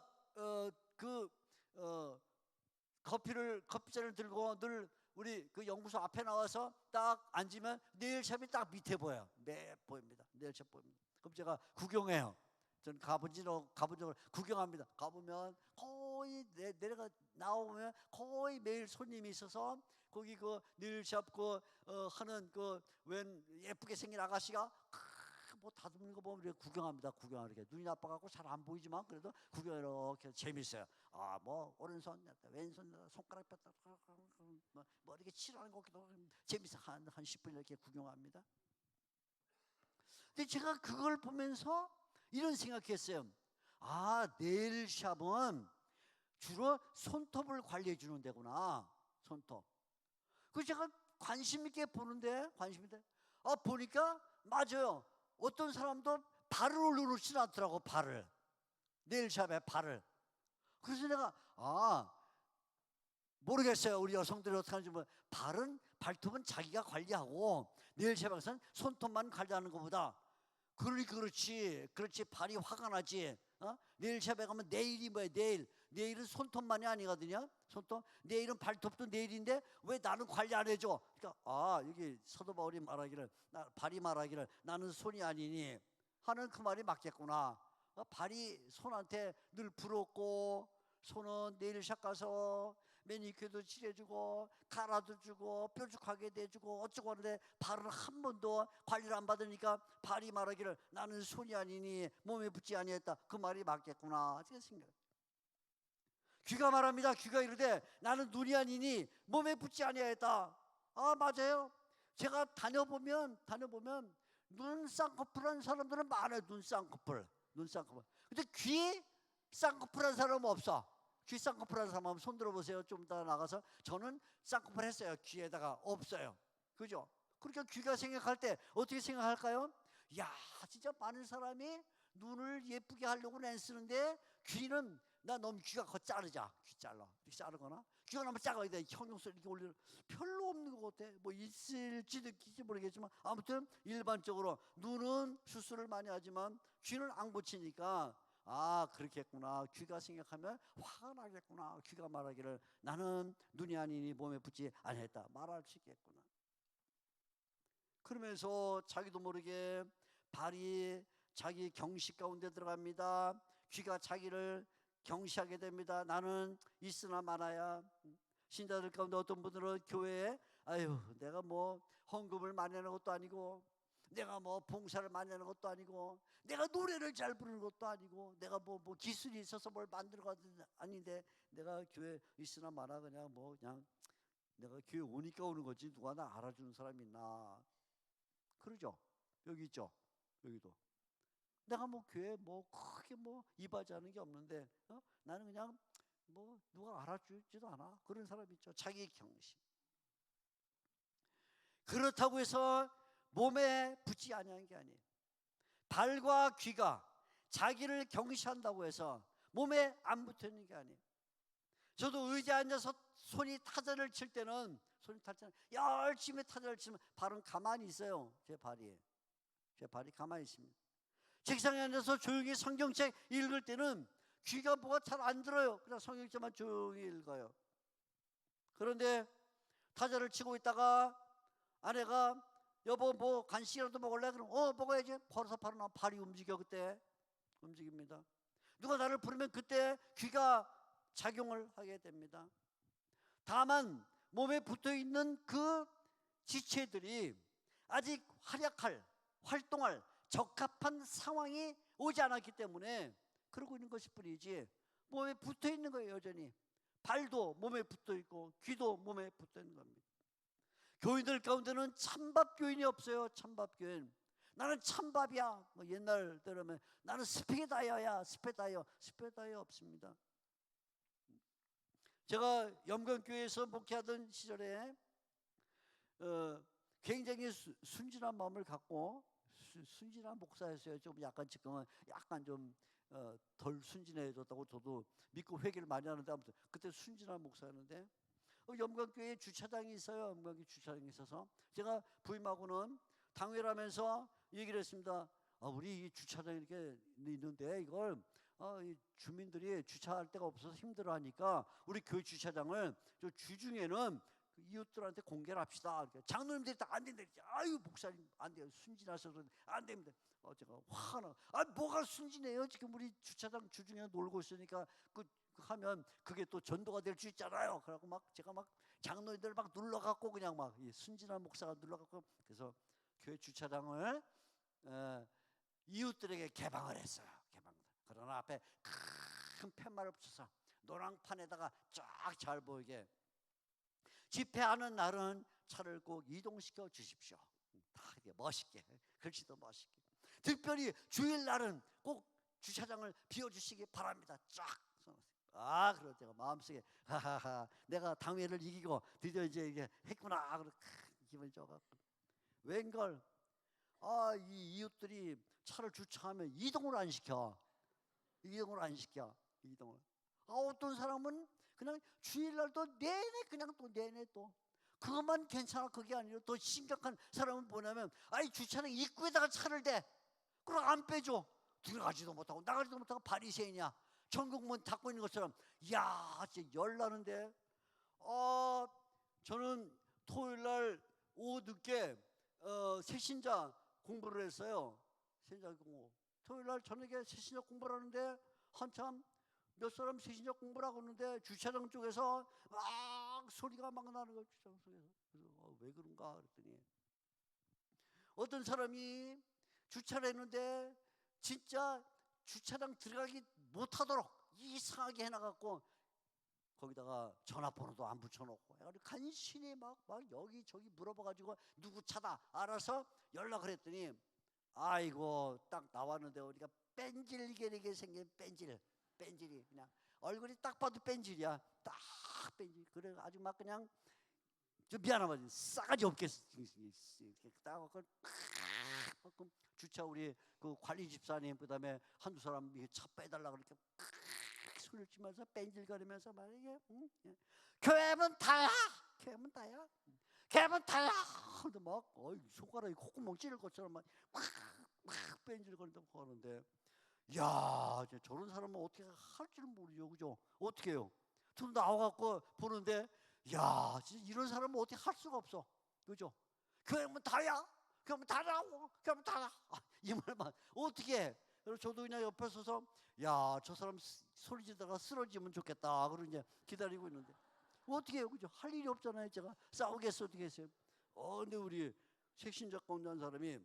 커피잔을 들고 늘 우리 그 연구소 앞에 나와서 딱 앉으면 네일샵이 딱 밑에 보여요. 네, 보입니다. 네일샵 보입니다. 그럼 제가 구경해요. 저는 가본 적을 구경합니다. 가보면 거의 내려가 나오면 거의 매일 손님이 있어서 거기 그 네일샵 하는 웬 예쁘게 생긴 아가씨가 뭐 다듬는 거 보면 이렇게 구경합니다. 구경하게 눈이 나빠갖고 잘 안 보이지만 그래도 구경 이렇게 재밌어요. 뭐 오른손, 왼손, 손가락 뺐다 뭐 이렇게 칠하는 거 재밌어. 한 10분 이렇게 구경합니다. 근데 제가 그걸 보면서 이런 생각했어요. 네일샵은 주로 손톱을 관리해 주는 데구나. 손톱. 그래서 제가 관심 있게 보는데 보니까 맞아요. 어떤 사람도 발을 올려놓지는 않더라고. 발을. 네일샵에 발을. 그래서 내가 모르겠어요. 우리 여성들이 어떻게 하는지. 발톱은 자기가 관리하고 네일샵에서는 손톱만 관리하는 것보다 그렇지 발이 화가 나지. 네일샵에 가면 네일이 뭐야? 네일은 손톱만이 아니거든요. 손톱. 네일은 발톱도 네일인데 왜 나는 관리 안 해줘? 그러니까 여기 사도 바울이 발이 말하기를 나는 손이 아니니 하는 그 말이 맞겠구나. 발이 손한테 늘 부럽고 손은 네일샵 가서 매니큐어도 칠해주고 갈아도 주고 뾰족하게 내주고 어쩌고 하는데 발은 한 번도 관리를 안 받으니까 발이 말하기를 나는 손이 아니니 몸에 붙지 아니했다. 그 말이 맞겠구나 생각. 귀가 말합니다. 귀가 이르되 나는 눈이 아니니 몸에 붙지 아니하였다. 맞아요. 제가 다녀보면 눈 쌍꺼풀한 사람들은 많아요. 눈 쌍꺼풀. 근데 귀 쌍꺼풀한 사람은 없어. 귀 쌍꺼풀한 사람 한번 손 들어보세요. 좀 이따 나가서. 저는 쌍꺼풀 했어요. 귀에다가 없어요. 그죠? 그러니까 귀가 생각할 때 어떻게 생각할까요? 야, 진짜 많은 사람이 눈을 예쁘게 하려고 렌 쓰는데 귀는 나 너무 귀가 자르자. 귀 잘라. 이렇게 자르거나 귀가 너무 작아야 돼. 형용사 이렇게 올리는 별로 없는 것 같아. 뭐 있을지도 있을지 모르겠지만 아무튼 일반적으로 눈은 수술을 많이 하지만 귀는 안 고치니까 그렇겠구나. 귀가 생각하면 화가 나겠구나. 귀가 말하기를 나는 눈이 아니니 몸에 붙지 아니했다. 말할 수 있겠구나. 그러면서 자기도 모르게 발이 자기 경시 가운데 들어갑니다. 귀가 자기를 경시하게 됩니다. 나는 있으나 마나야. 신자들 가운데 어떤 분들은 교회에 내가 뭐 헌금을 많이 하는 것도 아니고 내가 뭐 봉사를 많이 하는 것도 아니고 내가 노래를 잘 부르는 것도 아니고 내가 뭐 기술이 있어서 뭘 만드는 것도 아닌데 내가 교회 있으나 마나 그냥 내가 교회 오니까 오는 거지 누가 나 알아주는 사람이 있나. 그러죠. 여기 있죠. 여기도. 내가 뭐 교회 뭐 크게 뭐 이바지하는 게 없는데 나는 그냥 뭐 누가 알아주지도 않아. 그런 사람 있죠. 자기 경신. 그렇다고 해서 몸에 붙지 아니한 게 아니에요. 발과 귀가 자기를 경시한다고 해서 몸에 안 붙어 있는 게 아니에요. 저도 의자에 앉아서 손이 타자를 칠 때는 손이 타자 열심히 타자를 치면 발은 가만히 있어요. 제 발이 가만히 있습니다. 책상에 앉아서 조용히 성경책 읽을 때는 귀가 뭐가 잘 안 들어요. 그냥 성경책만 조용히 읽어요. 그런데 타자를 치고 있다가 아내가 여보 뭐 간식이라도 먹을래? 그럼 먹어야지. 벌어서 바로 발이 움직여. 그때 움직입니다. 누가 나를 부르면 그때 귀가 작용을 하게 됩니다. 다만 몸에 붙어있는 그 지체들이 아직 활동할 적합한 상황이 오지 않았기 때문에 그러고 있는 것일 뿐이지 몸에 붙어있는 거예요. 여전히 발도 몸에 붙어있고 귀도 몸에 붙어있는 겁니다. 교인들 가운데는 찬밥 교인이 없어요. 찬밥 교인. 나는 찬밥이야. 뭐 옛날 때라면 나는 스페다이어야. 스페다이어 없습니다. 제가 염건교회에서 목회하던 시절에 굉장히 순진한 마음을 갖고 순진한 목사였어요. 좀 약간 지금은 약간 좀 덜 순진해졌다고 저도 믿고 회개를 많이 하는데 아무튼 그때 순진한 목사였는데 염건교회에 주차장이 있어요. 염건교회 주차장이 있어서 제가 부임하고는 당회를 하면서 얘기를 했습니다. 우리 이 주차장이 이렇게 있는데 이걸 이 주민들이 주차할 데가 없어서 힘들어하니까 우리 교회 주차장을 저 주중에는 이웃들한테 공개를 합시다. 장로님들이 다 안 된다. 아유 목사님 안 돼요. 순진하셔서 안 됩니다. 제가 화나. 뭐가 순진해요? 지금 우리 주차장 주중에 놀고 있으니까 하면 그게 또 전도가 될 수 있잖아요. 그러고 제가 장로님들 눌러갖고 그냥 이 순진한 목사가 눌러갖고 그래서 교회 주차장을 이웃들에게 개방을 했어요. 그러나 앞에 큰 팻말을 붙여서 노랑판에다가 쫙 잘 보이게 집회하는 날은 차를 꼭 이동시켜 주십시오. 다 이렇게 멋있게 글씨도 멋있게. 특별히 주일날은 꼭 주차장을 비워주시기 바랍니다. 쫙. 그래서 제가 마음속에 하하하 내가 당회를 이기고 드디어 이제 이게 했구나. 그래 기분이 좋아갖고 웬걸 이 이웃들이 차를 주차하면 이동을 안 시켜. 어떤 사람은 그냥 주일날도 내내 그냥 또 내내 또 그것만 괜찮아. 그게 아니라 더 심각한 사람은 뭐냐면 주차장 입구에다가 차를 대. 그럼 안 빼줘. 들어가지도 못하고 나가지도 못하고 바리새인이야. 천국문 닫고 있는 것처럼. 이야 진짜 열나는데 저는 토요일날 오후 늦게 새신자 공부를 했어요. 새신자 공부. 토요일날 저녁에 새신자 공부를 하는데 한참 몇 사람 새신자 공부를 하고 있는데 주차장 쪽에서 막 소리가 막 나는 거예요. 주차장 속에서. 그래서 왜 그런가 그랬더니 어떤 사람이 주차를 했는데 진짜 주차장 들어가기 못하도록 이상하게 해놔갖고 거기다가 전화번호도 안 붙여놓고 간신히 막 여기저기 물어봐가지고 누구 차다 알아서 연락을 했더니 아이고 딱 나왔는데 우리가 뺀질게 생긴 뺀질이 그냥 얼굴이 딱 봐도 뺀질이야. 딱 뺀질. 그래 아주 막 그냥 좀 미안하면 싸가지 없게 딱 주차 우리 그 관리 집사님 그다음에 한두 사람 차 빼달라 그렇게 소리를 치면서 뺀질거리면서 말이게 교회는 다야. 근데 막 손가락이 콧구멍 찌를 것처럼 막 뺀질거린다고 하는데 야 저런 사람은 어떻게 할 줄 모르죠. 그죠? 어떻게 해요? 좀 나와갖고 보는데 야 진짜 이런 사람은 어떻게 할 수가 없어. 그죠? 교회는 다야. 그러면 다라고. 그러면 다라. 이 말만 어떻게 해? 그래서 저도 그냥 옆에 서서 야 저 사람 소리 지르다가 쓰러지면 좋겠다. 그러고 이제 기다리고 있는데 어떻게 해요? 그죠? 할 일이 없잖아요. 제가 싸우겠어 어떻게 했어요? 근데 우리 색신자 가운데 한 사람이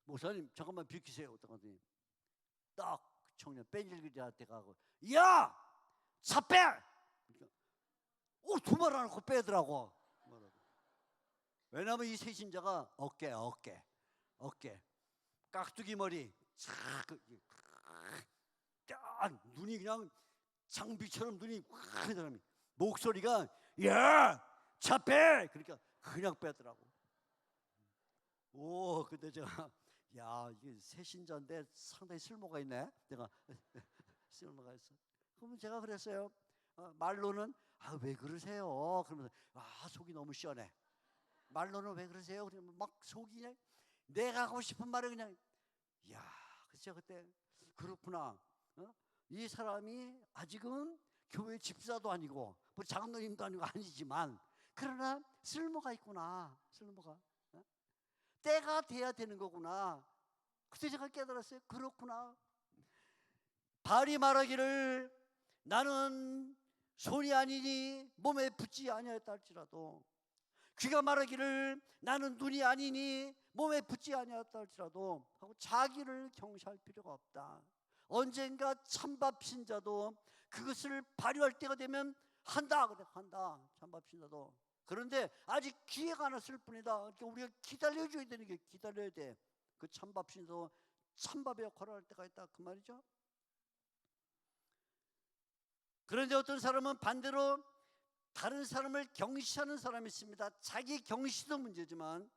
목사님 잠깐만 비키세요. 어떡하더니 딱 청년 뺀질기한테 가고 야! 차 빼! 그러니까 두말 안 하고 빼더라고. 왜냐하면 이 새신자가 어깨 깍두기 머리 눈이 그냥 장비처럼 눈이 확 사람이 목소리가 야 차빼 그러니까 그냥 빼더라고. 오 근데 제가 야 이게 새신자인데 상당히 쓸모가 있네. 내가 쓸모가 있어. 그러면 제가 그랬어요. 말로는 왜 그러세요? 그러면서 속이 너무 시원해. 말로는 왜 그러세요? 그러면 막 속이 그냥 내가 하고 싶은 말을 그냥 야 그쵸 그때 그렇구나. 이 사람이 아직은 교회 집사도 아니고 뭐 장로님도 아니고 아니지만 그러나 쓸모가 있구나. 쓸모가 때가 돼야 되는 거구나. 그때 제가 깨달았어요. 그렇구나. 발이 말하기를 나는 손이 아니니 몸에 붙지 아니하였다 할지라도, 귀가 말하기를 나는 눈이 아니니 몸에 붙지 아니하였다 할지라도 하고 자기를 경시할 필요가 없다. 언젠가 참밥 신자도 그것을 발휘할 때가 되면 한다. 그래 한다. 참밥 신자도. 그런데 아직 기회가 안 왔을 뿐이다. 그러니까 우리가 기다려줘야 되는 게 기다려야 돼. 그 참밥 신자도 참밥의 역할을 할 때가 있다. 그 말이죠. 그런데 어떤 사람은 반대로 다른 사람을 경시하는 사람이 있습니다. 자기 경시도 문제지만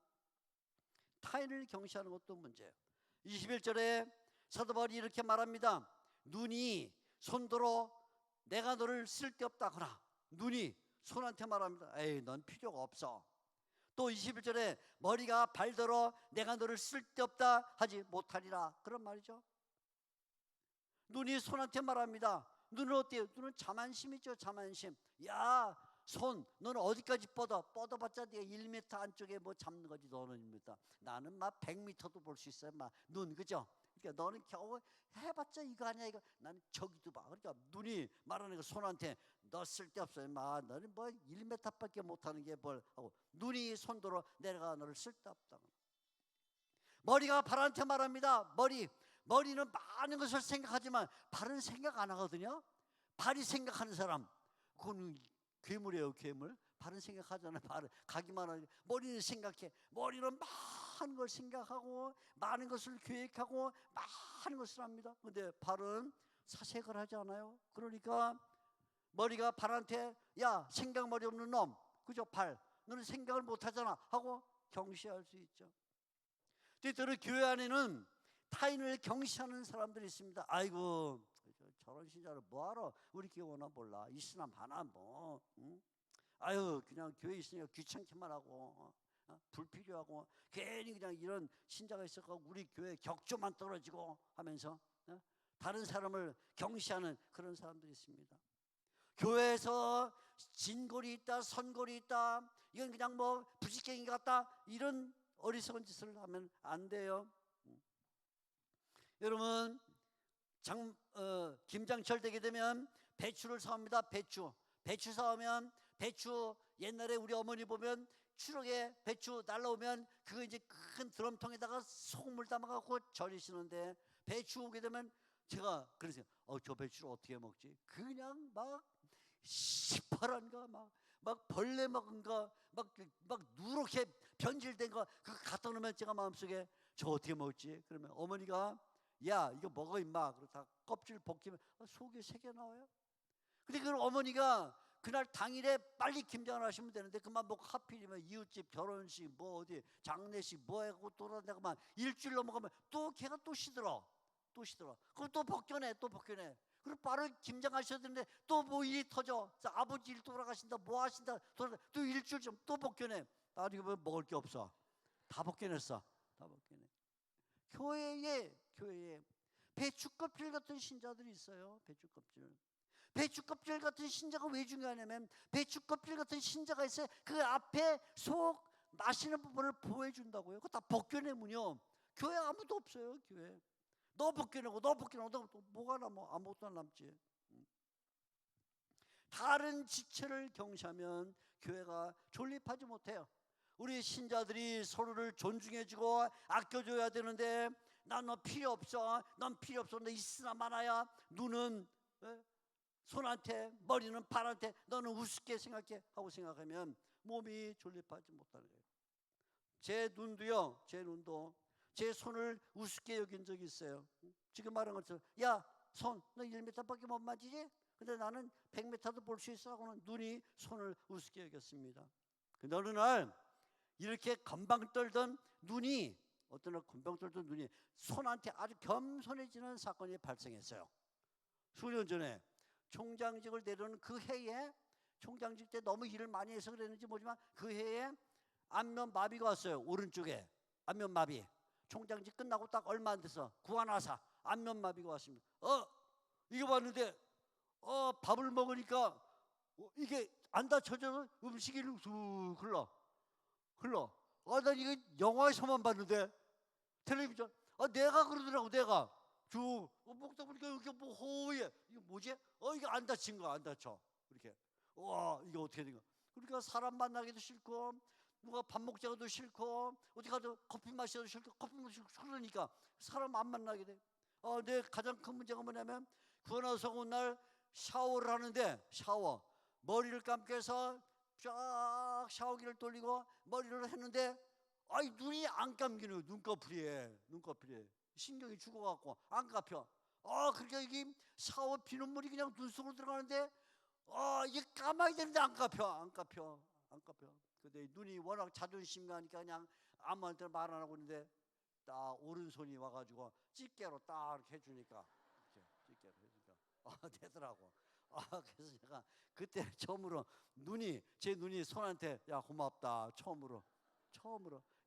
타인을 경시하는 것도 문제예요. 21절에 사도 바울이 이렇게 말합니다. 눈이 손들어 내가 너를 쓸데없다거나, 눈이 손한테 말합니다. 에이 넌 필요가 없어. 또 21절에 머리가 발들어 내가 너를 쓸데없다 하지 못하리라, 그런 말이죠. 눈이 손한테 말합니다. 눈은 어때요? 눈은 자만심이죠. 자만심. 야 손 너는 어디까지 뻗어봤자 네가 1m 안쪽에 뭐 잡는 거지. 너는 1m, 나는 막 100m도 볼 수 있어요. 막 눈, 그죠? 그러니까 너는 겨우 해봤자 이거 아니야 이거. 나는 저기도 봐. 그러니까 눈이 말하는 거 손한테 너 쓸데없어. 막 너는 뭐 1m밖에 못하는 게 뭘 하고, 눈이 손들어 내가 너를 쓸데없다. 머리가 발한테 말합니다. 머리는 많은 것을 생각하지만 발은 생각 안 하거든요. 발이 생각하는 사람 그건 괴물이에요. 괴물. 발은 생각하잖아요. 발은 가기만 하고, 머리는 생각해. 머리는 많은 걸 생각하고 많은 것을 계획하고 많은 것을 합니다. 근데 발은 사색을 하지 않아요. 그러니까 머리가 발한테 야 생각머리 없는 놈, 그죠? 발 너는 생각을 못하잖아 하고 경시할 수 있죠. 때때로 교회 안에는 타인을 경시하는 사람들이 있습니다. 아이고 저런 신자를 뭐하러 우리 교회 오나 몰라. 이스람 하나 뭐 아유 그냥 교회 있으니까 귀찮게만 하고 불필요하고 괜히 그냥 이런 신자가 있어서 우리 교회 격조만 떨어지고 하면서 다른 사람을 경시하는 그런 사람들이 있습니다. 교회에서 진골이 있다 선골이 있다 이건 그냥 뭐 부지깽이 같다 이런 어리석은 짓을 하면 안 돼요. 여러분 김장철 되게 되면 배추를 사옵니다. 배추 사오면 배추 옛날에 우리 어머니 보면 추럭에 배추 날라오면 그거 이제 큰 드럼통에다가 소금물 담아갖고 절이시는데, 배추 오게 되면 제가 그러세요. 저 배추를 어떻게 먹지? 그냥 막 시퍼런 거 막 벌레 먹은 거 막 누렇게 변질된 거 그거 갖다 놓으면 제가 마음속에 저 어떻게 먹지? 그러면 어머니가 야 이거 먹어 임마. 그러고 다 껍질 벗기면 속에 새겨 나와요. 근데 그걸 어머니가 그날 당일에 빨리 김장을 하시면 되는데 그만 먹고 하필이면 이웃집 결혼식 뭐 어디 장례식 뭐 하고 돌아다니고만 일주일 넘어가면 또 걔가 또 시들어. 그럼 또 벗겨내. 그리고 바로 김장하셔야 되는데 또 뭐 일이 터져. 아버지 일 돌아가신다 뭐 하신다 또 일주일 좀 또 벗겨내. 나중에 보면 먹을 게 없어. 다 벗겨냈어. 교회에 배추 껍질 같은 신자들이 있어요. 배추 껍질 같은 신자가 왜 중요하냐면 배추 껍질 같은 신자가 있어요. 그 앞에 속 마시는 부분을 보여준다고요. 그거 다 벗겨내면요 교회 아무도 없어요. 교회 너 벗겨내고 너 뭐가 남아? 아무것도 안 남지. 다른 지체를 경시하면 교회가 존립하지 못해요. 우리 신자들이 서로를 존중해주고 아껴줘야 되는데 난 너 필요 없어. 넌 필요 없어. 너 있으나 마나야. 눈은 손한테, 머리는 발한테, 너는 우습게 생각해 하고 생각하면 몸이 존립하지 못하는 거예요. 제 눈도 제 손을 우습게 여긴 적이 있어요. 지금 말한 것처럼 야, 손, 너 1m밖에 못 만지지? 근데 나는 100m도 볼 수 있어 하고는 눈이 손을 우습게 여겼습니다. 근데 어느 날 이렇게 건방 떨던 눈이, 어떤 날 건방 떨던 눈이 손한테 아주 겸손해지는 사건이 발생했어요. 수년 전에 총장직을 내려오는 그 해에, 총장직 때 너무 일을 많이 해서 그랬는지 모르지만 그 해에 안면마비가 왔어요. 오른쪽에 안면마비. 총장직 끝나고 딱 얼마 안 돼서 구하나사 안면마비가 왔습니다. 이거 봤는데 밥을 먹으니까 이게 안 다쳐져서 음식이 쑥 흘러. 난 이거 영화에서만 봤는데, 텔레비전. 내가 그러더라고. 내가 쭉 먹다 보니까 이렇게 뭐 호에 이게 뭐지? 이게 안 다친 거야. 안 다쳐. 이렇게. 와, 이게 어떻게 된 거야? 그러니까 사람 만나기도 싫고, 누가 밥 먹자고도 싫고, 어디 가도 커피 마셔도 싫고, 커피 마시고 그러니까 사람 안 만나게 돼. 내 가장 큰 문제가 뭐냐면, 구원하서 온 날 샤워를 하는데, 머리를 감고 해서 쫙 샤워기를 돌리고 머리를 했는데, 눈이 안 감기는 눈꺼풀이에 신경이 죽어갖고 안 감혀. 그러니까 이게 샤워 비눗물이 그냥 눈 속으로 들어가는데, 이게 감아야 되는데 안 감혀. 근데 눈이 워낙 자존심이 가니까 그냥 아무한테나 말 안 하고 있는데, 딱 오른손이 와가지고 집게로 딱 이렇게 해주니까, 되더라고. 그래서 제가 그때 처음으로 제 눈이 손한테 야, 고맙다. 처음으로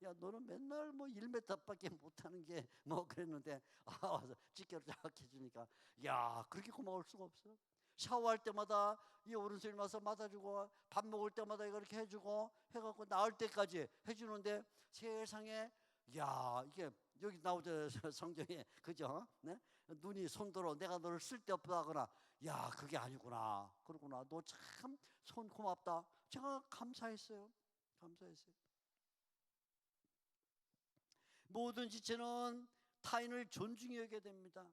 야, 너는 맨날 뭐 1m밖에 못하는 게 뭐 그랬는데 와서 집게로 딱 해주니까, 야, 그렇게 고마울 수가 없어. 샤워할 때마다 이 오른손이 와서 맞아주고, 밥 먹을 때마다 이거 이렇게 해주고 해갖고 나을 때까지 해주는데, 세상에, 야, 이게 여기 나오죠 성경에, 그죠? 네? 눈이 손들어 내가 너를 쓸데없다거나, 야, 그게 아니구나. 그러구나. 너 참 손 고맙다. 제가 감사했어요. 모든 지체는 타인을 존중히 여겨야 됩니다.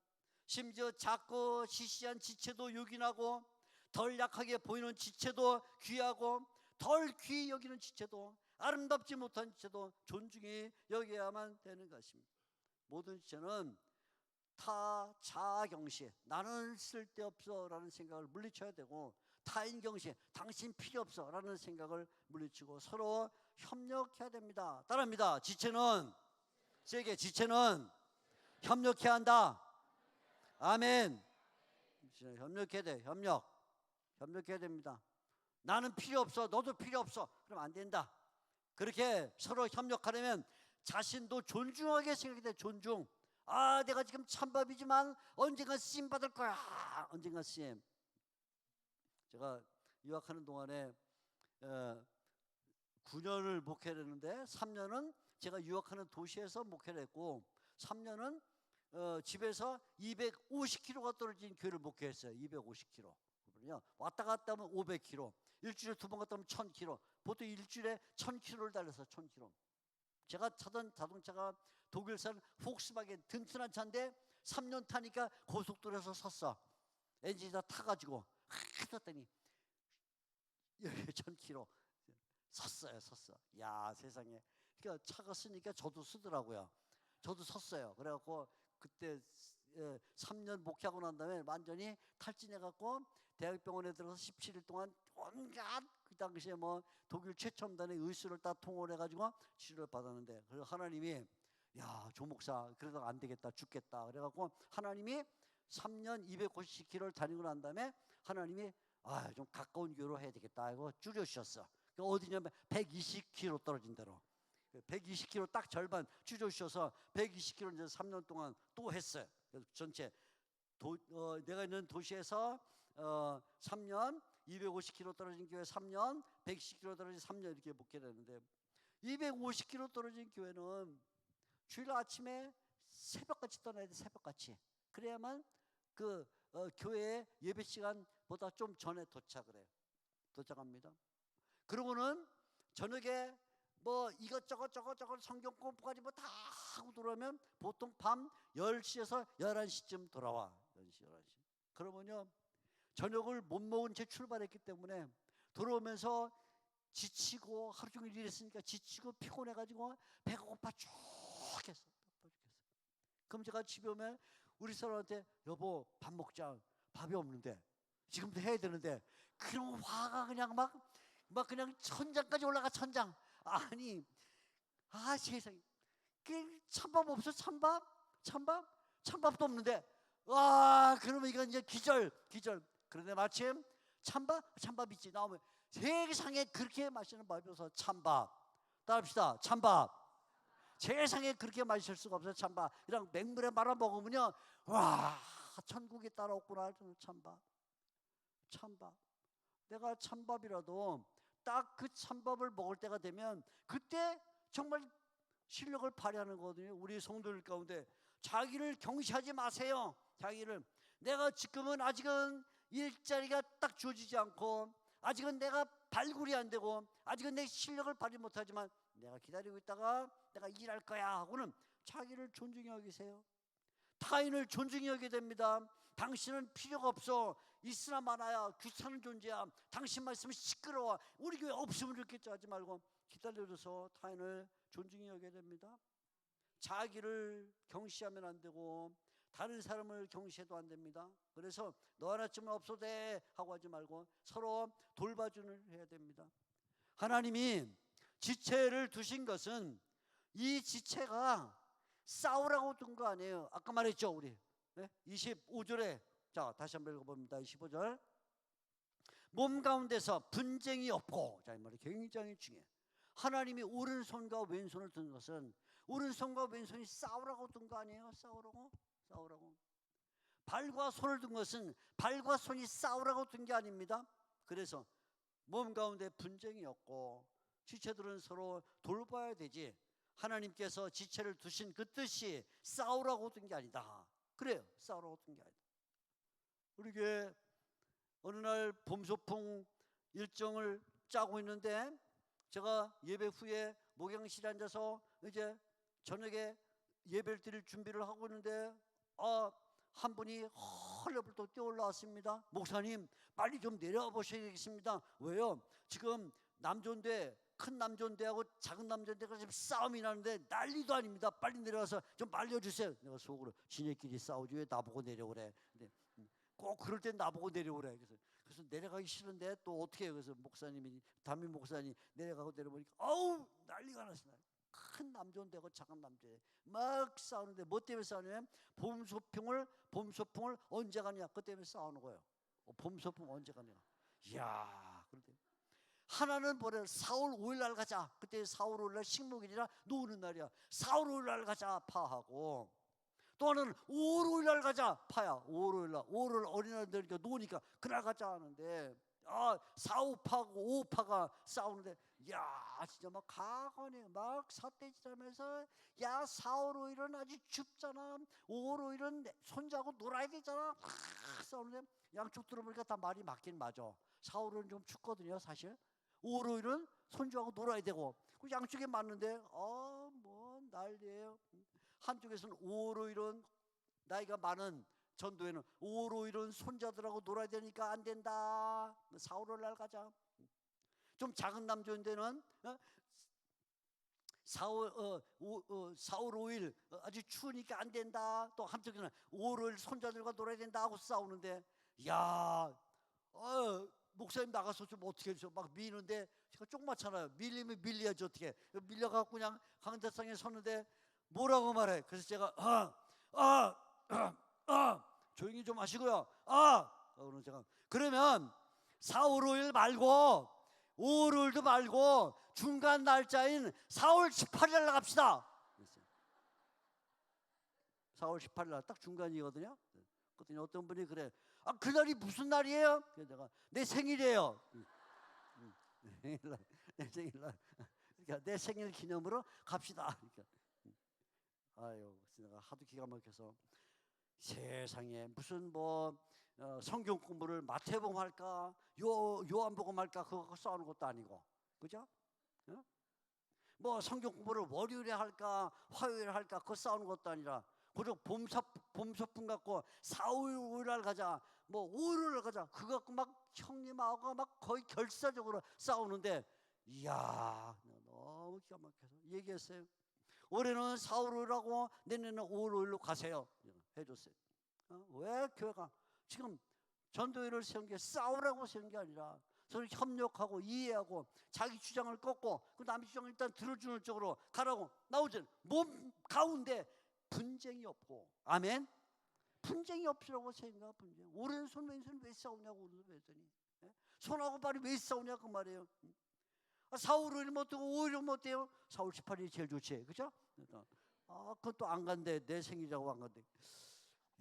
심지어 작고 시시한 지체도 요긴하고, 덜 약하게 보이는 지체도 귀하고, 덜 귀히 여기는 지체도, 아름답지 못한 지체도 존중히 여겨야만 되는 것입니다. 모든 지체는 자아 경시, 나는 쓸데없어 라는 생각을 물리쳐야 되고, 타인 경시, 당신 필요 없어 라는 생각을 물리치고 서로 협력해야 됩니다. 따라합니다. 지체는 협력해야 한다. 아멘. 협력해야 돼. 협력해야 됩니다. 나는 필요 없어, 너도 필요 없어, 그럼 안 된다. 그렇게 서로 협력하려면 자신도 존중하게 생각해야 돼. 존중. 내가 지금 찬밥이지만 언젠가 쓰임 받을 거야. 언젠가 쓰임. 제가 유학하는 동안에 9년을 목회를 했는데, 3년은 제가 유학하는 도시에서 목회를 했고, 3년은 집에서 250km가 떨어진 교회를 목회했어요. 250km. 왔다 갔다 하면 500km. 일주일에 2번 갔다 하면 1000km. 보통 일주일에 1000km를 달려서 1000km. 제가 타던 자동차가 독일산 폭스바겐 튼튼한 차인데 3년 타니까 고속도로에서 섰어. 엔진이 다 타가지고 탔더니 1000km 섰어요. 야, 세상에. 그러니까 차가 쓰니까 저도 쓰더라고요. 저도 섰어요. 그래갖고 그때 3년 목회하고 난 다음에 완전히 탈진해갖고 대학병원에 들어서 17일 동안 온갖 그 당시에 뭐 독일 최첨단의 의술을 다 통원해가지고 치료를 받았는데, 그래서 하나님이, 야, 조 목사 그러다가 안 되겠다, 죽겠다. 그래갖고 하나님이 3년 250km를 다니고 난 다음에 하나님이 좀 가까운 교회로 해야 되겠다 이거 줄여주셨어. 어디냐면 120km 떨어진 데로. 120km 딱 절반 줄여주셔서 120km 이제 3년 동안 또 했어요. 그래서 전체 내가 있는 도시에서 3년, 250km 떨어진 교회 3년, 110km 떨어진 3년 이렇게 목회를 했는데, 250km 떨어진 교회는 주일 아침에 새벽같이 떠나야 돼. 새벽같이. 그래야만 그 교회 예배 시간보다 좀 전에 도착합니다. 그러고는 저녁에 뭐 이것저것 성경 공부까지 뭐 다 하고 들어오면 보통 밤 10시에서 11시쯤 돌아와. 10시, 11시. 그러면요, 저녁을 못 먹은 채 출발했기 때문에 돌아오면서 지치고, 하루 종일 일했으니까 지치고 피곤해가지고 배가 고파 죽겠어. 그럼 제가 집에 오면 우리 사람한테 여보 밥 먹자. 밥이 없는데 지금도 해야 되는데 그런 화가 그냥 막 그냥 천장까지 올라가. 천장. 아니 세상에 그 찬밥 없어? 찬밥도 없는데 그러면 이건 이제 기절. 그런데 마침 찬밥 있지. 나오면 세상에 그렇게 맛있는 밥이 없어. 찬밥. 따라합시다. 찬밥. 세상에 그렇게 맛있을 수가 없어. 찬밥. 그냥 맹물에 말아 먹으면요, 와 천국이 따라왔구나. 찬밥. 내가 찬밥이라도 딱 그 찬밥을 먹을 때가 되면 그때 정말 실력을 발휘하는 거거든요. 우리 성도들 가운데 자기를 경시하지 마세요. 자기를 내가 지금은 아직은 일자리가 딱 주어지지 않고 아직은 내가 발굴이 안 되고 아직은 내 실력을 발휘 못하지만 내가 기다리고 있다가 내가 일할 거야 하고는 자기를 존중히 여기세요. 타인을 존중히 여기게 됩니다. 당신은 필요가 없어. 있으나 마나야 귀찮은 존재야. 당신만 있으면 시끄러워. 우리 교회 없으면 좋겠죠 하지 말고 기다려줘서 타인을 존중히 여기게 됩니다. 자기를 경시하면 안 되고 다른 사람을 경시해도 안 됩니다. 그래서 너 하나쯤은 없어도 돼 하고 하지 말고 서로 돌봐주는 해야 됩니다. 하나님이 지체를 두신 것은 이 지체가 싸우라고 둔 거 아니에요. 아까 말했죠 우리 25절에 자 다시 한번 읽어봅니다. 25절 몸 가운데서 분쟁이 없고 자 이 말이 굉장히 중요해요. 하나님이 오른손과 왼손을 둔 것은 오른손과 왼손이 싸우라고 둔 거 아니에요. 싸우라고. 발과 손을 둔 것은 발과 손이 싸우라고 둔 게 아닙니다. 그래서 몸 가운데 분쟁이 없고 지체들은 서로 돌봐야 되지 하나님께서 지체를 두신 그 뜻이 싸우라고 둔 게 아니다. 그래요. 싸우라고 둔 게 아니다. 우리 교회 어느 날 봄소풍 일정을 짜고 있는데 제가 예배 후에 목양실에 앉아서 이제 저녁에 예배를 드릴 준비를 하고 있는데 한 분이 헐레벌떡 뛰어 올라왔습니다. 목사님 빨리 좀 내려와 보셔야겠습니다. 왜요? 지금 남존대 큰 남존대하고 작은 남존대가 지금 싸움이 나는데 난리도 아닙니다. 빨리 내려와서 좀 말려주세요. 내가 속으로 지네끼리 싸우지 왜 나보고 내려오래. 근데 꼭 그럴 땐 나보고 내려오래. 그래서 내려가기 싫은데 또 어떻게 해요? 그래서 목사님이 담임 목사님 내려가고 내려보니까 난리가 났어요. 큰 남존대하고 작은 남존대 막 싸우는데 뭐 때문에 싸우냐면 봄소풍을 언제 가냐 그 때문에 싸우는 거예요. 봄소풍 언제 가냐. 이야 그런데 하나는 뭐래요? 4월 5일 날 가자. 그때 4월 5일 날 식목일이라 노는 날이야. 4월 5일 날 가자 파하고 또 하나는 5월 5일 날 가자 파야. 5월 5일 날 5월 어린이날 되니까 노니까 그날 가자 하는데 4우파하고 5우파가 싸우는데 야 진짜 막 가관이 막 삿대질하면서 야 4월 5일은 아주 춥잖아. 5월 5일은 손자하고 놀아야 되잖아. 막 싸우는데 양쪽 들어보니까 다 말이 맞긴 맞아. 4월 5일은 좀 춥거든요 사실. 5월 5일은 손주하고 놀아야 되고 그 양쪽에 맞는데 뭐 난리예요. 한쪽에서는 5월 5일은 나이가 많은 전도에는 5월 5일은 손자들하고 놀아야 되니까 안 된다. 4월 5일 날 가자. 좀 작은 남조인데는 4월 5일 아주 추우니까 안 된다. 또 한쪽에는 5월 5일 손자들과 놀아야 된다 하고 싸우는데 야 목사님 나가서 좀 어떻게 해줘. 막 미는데 제가 쪽맞잖아요. 밀리면 밀려야지 어떻게. 밀려갖고 그냥 강대상에 섰는데 뭐라고 말해. 그래서 제가 조용히 좀 하시고요. 그러면 제가 그러면 4월 5일 말고 5월 5일도 말고 중간 날짜인 4월 18일 날 갑시다. 4월 18일 날 딱 중간이거든요. 그랬더니 어떤 분이 그래. 그날이 무슨 날이에요? 그래서 내가 내 생일이에요. 내 생일날. 그러니까 내 생일 기념으로 갑시다. 그러니까 내가 하도 기가 막혀서 세상에 무슨 성경 공부를 마태복음 할까 요한복음 할까 그거 싸우는 것도 아니고 그죠? 뭐 성경 공부를 월요일에 할까 화요일에 할까 그거 싸우는 것도 아니라 그저 봄소풍 갖고 4월 5일 날 가자 뭐 5일 날 가자 그거 갖고 막 형님하고 막 거의 결사적으로 싸우는데 이야 너무 기가 막혀서 얘기했어요. 올해는 4월 5일하고 내년에는 5월 5일로 가세요. 해줬어요. 왜 교회가 지금 전도회를 세운 게 싸우라고 세운 게 아니라 서로 협력하고 이해하고 자기 주장을 꺾고 그 남의 주장을 일단 들어주는 쪽으로 가라고 나오잖아요. 몸 가운데 분쟁이 없고. 아멘. 분쟁이 없으라고 생각. 분쟁. 오른손 왼손 왜 싸우냐고. 오른손 왼손이 손하고 발이 왜 싸우냐 그 말이에요. 4월 5일 못되고 5일은 못돼요. 4월 18일이 제일 좋지, 그죠? 그것도 안 간대. 내 생일이라고 안 간대.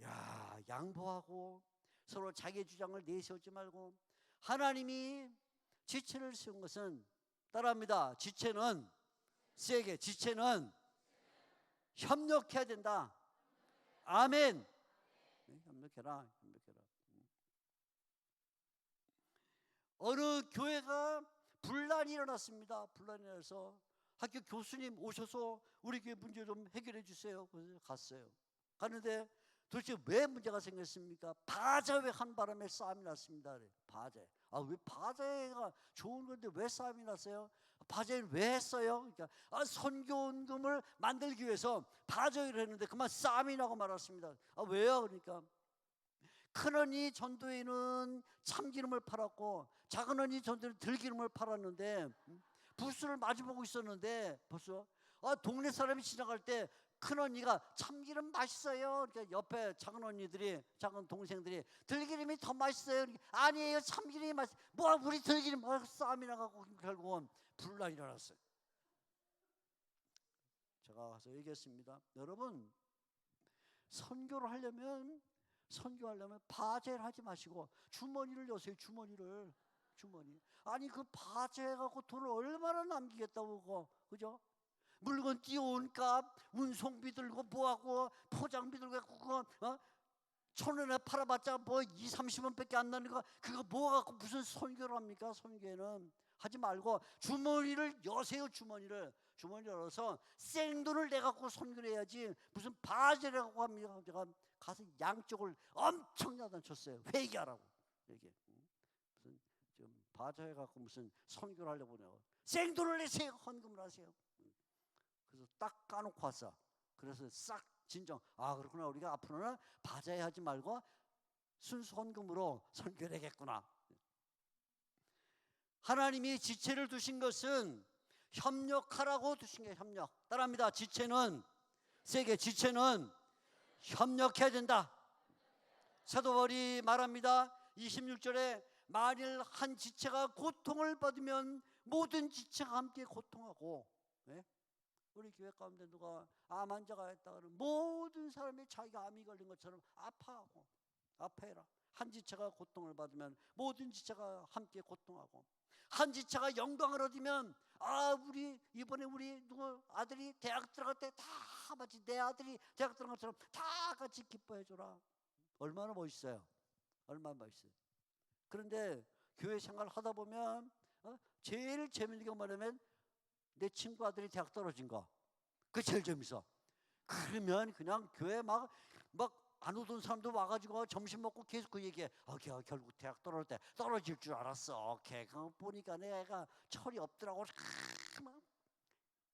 야, 양보하고 서로 자기의 주장을 내세우지 말고. 하나님이 지체를 세운 것은, 따라합니다, 지체는 세게, 지체는 협력해야 된다. 아멘. 협력해라. 어느 교회가 분란이 일어났습니다. 분란이 일어나서 학교 교수님 오셔서 우리 교회 문제 좀 해결해 주세요. 그래서 갔어요. 가는데 도대체 왜 문제가 생겼습니까? 바자회 한 바람에 싸움이 났습니다. 바자회. 왜 바자회가 좋은 건데 왜 싸움이 났어요? 바자회를 왜 했어요? 그러니까 선교원금을 만들기 위해서 바자회를 했는데 그만 싸움이 나고 말았습니다. 왜요? 그러니까 큰언니 전도회는 참기름을 팔았고 작은언니 전도회는 들기름을 팔았는데 부스를 마주보고 있었는데 벌써 동네 사람이 지나갈 때 큰언니가 참기름 맛있어요. 그러니까 옆에 작은언니들이, 작은 동생들이 들기름이 더 맛있어요. 아니에요, 참기름이 맛있어요. 뭐 우리 들기름 싸움이 나가고 결국은 분란이 일어났어요. 제가 가서 얘기했습니다. 여러분, 선교를 하려면 바제를 하지 마시고 주머니를 여세요. 주머니. 아니 그 바제 갖고 돈을 얼마나 남기겠다고 그거, 그죠? 물건 띄워온 값, 운송비 들고 뭐하고 포장비 들고 그거 1,000원에 팔아봤자 뭐 20-30원밖에 안 나는 거, 그거 뭐 갖고 무슨 선교를 합니까? 선교는 하지 말고 주머니를 여세요. 주머니를 열어서 생돈을 내 갖고 선교를 해야지 무슨 바제라고 합니다. 제가 가서 양쪽을 엄청 야단쳤어요. 회개하라고. 이렇게 무슨 지금 바자해 갖고 무슨 선교를 하려고 그래요. 생돈을 내세요. 헌금을 하세요. 그래서 딱 까놓고 왔어. 그래서 싹 진정. 그렇구나. 우리가 앞으로는 바자해 하지 말고 순수 헌금으로 선교를 하겠구나. 하나님이 지체를 두신 것은 협력하라고 두신 게 협력. 따라합니다. 지체는 세계, 지체는 협력해야 된다. 사도 바울이 말합니다. 26절에 만일 한 지체가 고통을 받으면 모든 지체가 함께 고통하고, 우리 교회 가운데 누가 암 환자가 있다 그러면 모든 사람이 자기가 암이 걸린 것처럼 아파해라. 한 지체가 고통을 받으면 모든 지체가 함께 고통하고, 한 지체가 영광을 얻으면 우리 이번에 우리 누구 아들이 대학 들어갈 때 다 마치 내 아들이 대학 들어간 것처럼 다 같이 기뻐해줘라. 얼마나 멋있어요. 그런데 교회 생활 하다 보면 제일 재밌는 게 뭐냐면 내 친구 아들이 대학 떨어진 거, 그게 제일 재밌어. 그러면 그냥 교회 막 안 오던 사람도 와가지고 점심 먹고 계속 그 얘기해. 걔가 결국 대학 떨어질 줄 알았어. 걔가 보니까 내가 철이 없더라고.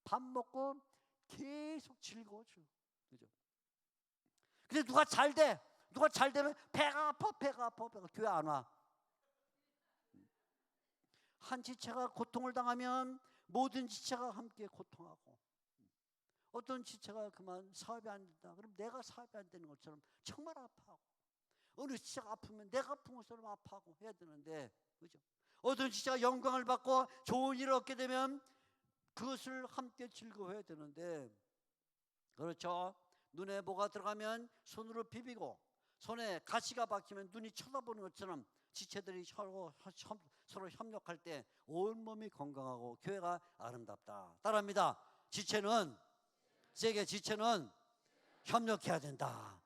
밥 먹고 계속 즐거워져. 그죠? 근데 누가 잘 되면 배가 아파. 교회 안 와. 한 지체가 고통을 당하면 모든 지체가 함께 고통하고, 어떤 지체가 그만 사업이 안 된다. 그럼 내가 사업이 안 되는 것처럼 정말 아파하고, 어느 지체가 아프면 내가 아픈 것처럼 아파하고 해야 되는데, 그죠? 어떤 지체가 영광을 받고 좋은 일을 얻게 되면 그것을 함께 즐거워해야 되는데, 그렇죠? 눈에 뭐가 들어가면 손으로 비비고, 손에 가시가 박히면 눈이 쳐다보는 것처럼 지체들이 서로 협력할 때 온몸이 건강하고 교회가 아름답다. 따라합니다. 지체는 세계, 지체는 협력해야 된다.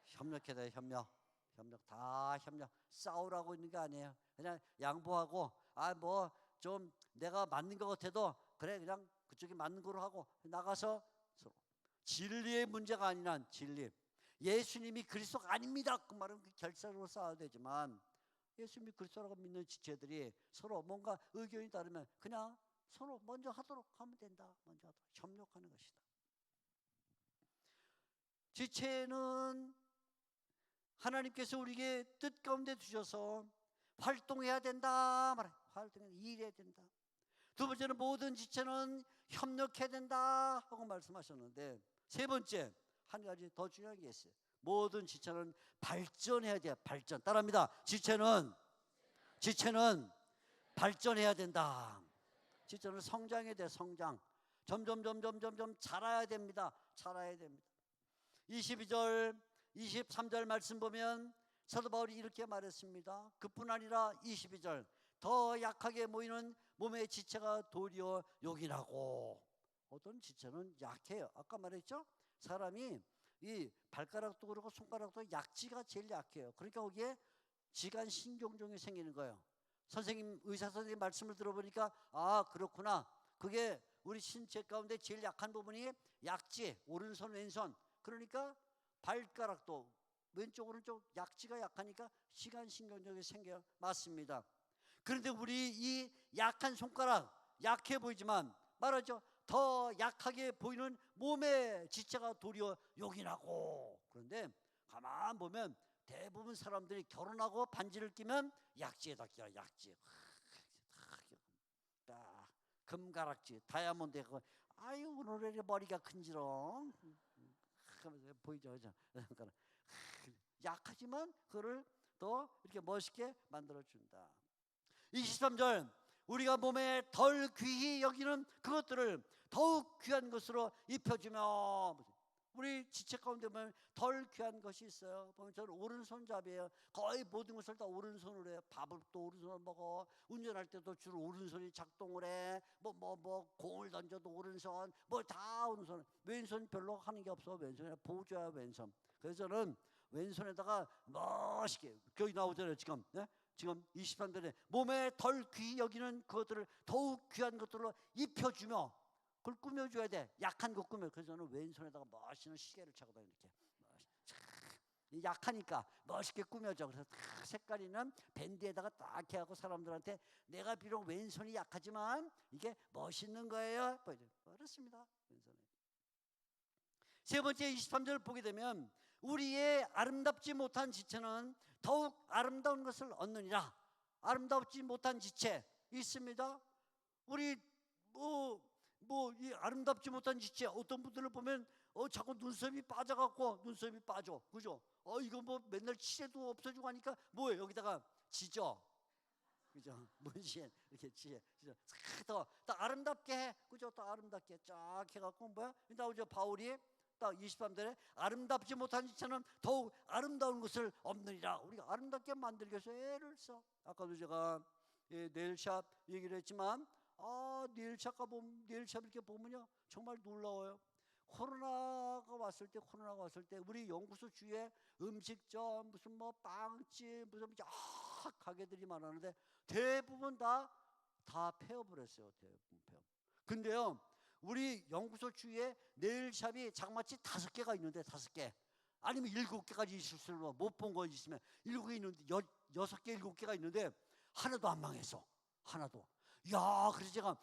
협력해야 돼. 협력 다 협력. 싸우라고 있는 게 아니에요. 그냥 양보하고 뭐 좀 내가 맞는 것 같아도 그래 그냥 그쪽이 맞는 거로 하고 나가서 서로. 진리의 문제가 아니란 진리. 예수님이 그리스도가 아닙니다. 그 말은 결사로 싸워야 되지만, 예수님이 그리스도라고 믿는 지체들이 서로 뭔가 의견이 다르면 그냥 서로 먼저 하도록 하면 된다. 먼저 하도록 협력하는 것이다. 지체는 하나님께서 우리에게 뜻 가운데 두셔서 활동해야 된다 말해. 활동해 일해야 된다. 두 번째는 모든 지체는 협력해야 된다 하고 말씀하셨는데, 세 번째 한 가지 더 중요한 게 있어요. 모든 지체는 발전해야 돼요. 발전. 따라합니다. 지체는 발전해야 된다. 지체는 성장해야 돼. 성장. 점점 자라야 됩니다. 자라야 됩니다. 22절 23절 말씀 보면 사도 바울이 이렇게 말했습니다. 그뿐 아니라 22절 더 약하게 모이는 몸의 지체가 도리어 요긴하고. 어떤 지체는 약해요. 아까 말했죠? 사람이 이 발가락도 그렇고 손가락도 약지가 제일 약해요. 그러니까 거기에 지간신경종이 생기는 거예요. 선생님, 의사 선생님 말씀을 들어보니까 아 그렇구나. 그게 우리 신체 가운데 제일 약한 부분이 약지, 오른손 왼손. 그러니까 발가락도 왼쪽 오른쪽 약지가 약하니까 시간신경종이 생겨요. 맞습니다. 그런데 우리 이 약한 손가락 약해 보이지만 말하죠. 더 약하게 보이는 몸의 지체가 도리어 요긴하고. 그런데 가만 보면 대부분 사람들이 결혼하고 반지를 끼면 약지에다 끼요. 약지. 딱 금가락지 다이아몬드 그 아유 오늘 머리가 큰지롱 보이죠? 약하지만 그거를 더 이렇게 멋있게 만들어 준다. 23절 우리가 몸에 덜 귀히 여기는 그것들을 더욱 귀한 것으로 입혀주며. 우리 지체 가운데 보면 덜 귀한 것이 있어요. 보면 저는 오른손잡이에요. 거의 모든 것을 다 오른손으로 해요. 밥을 또 오른손으로 먹어. 운전할 때도 주로 오른손이 작동을 해. 공을 던져도 오른손. 다 오른손. 왼손 별로 하는 게 없어. 왼손에 보조야 왼손. 그래서 저는 왼손에다가 멋있게 여기 나오잖아요 지금. 네? 지금 23절에 몸에 덜 귀히 여기는 그것들을 더욱 귀한 것들로 입혀주며. 그걸 꾸며줘야 돼. 약한 거 꾸며. 그래서 저는 왼손에다가 멋있는 시계를 차고 다녀요. 이렇게 약하니까 멋있게 꾸며줘. 그래서 딱 색깔이는 밴드에다가 딱 해갖고 사람들한테 내가 비록 왼손이 약하지만 이게 멋있는 거예요. 그렇습니다. 왼손에. 세 번째 23절 보게 되면 우리의 아름답지 못한 지체는 더욱 아름다운 것을 얻느니라. 아름답지 못한 지체 있습니다. 우리 이 아름답지 못한 지체 어떤 분들을 보면 자꾸 눈썹이 빠져갖고 눈썹이 빠져. 그죠? 이거 맨날 칠해도 없어지고 하니까 뭐예요? 여기다가 지져. 그죠? 문신 이렇게 지져. 더 아름답게 해. 그죠? 더 아름답게 쫙 해갖고 뭐야? 나오죠 바울이 딱 23절에 아름답지 못한 지체는 더욱 아름다운 것을 없느니라. 우리가 아름답게 만들기 위해서 애를 써. 아까도 제가 네일샵 얘기를 했지만 네일샵 이렇게 보면요 정말 놀라워요. 코로나가 왔을 때 우리 연구소 주위에 음식점 무슨 빵집 무슨 가게들이 많았는데 대부분 다 폐업을 했어요. 대부분 폐업. 근데요 우리 연구소 주위에 네일샵이 장마치 5개가 있는데 5개 아니면 7개까지 있을 수는 못 본 거 있으면 7개 있는데 6개 7개가 있는데 하나도 안 망했어. 하나도. 그래서 제가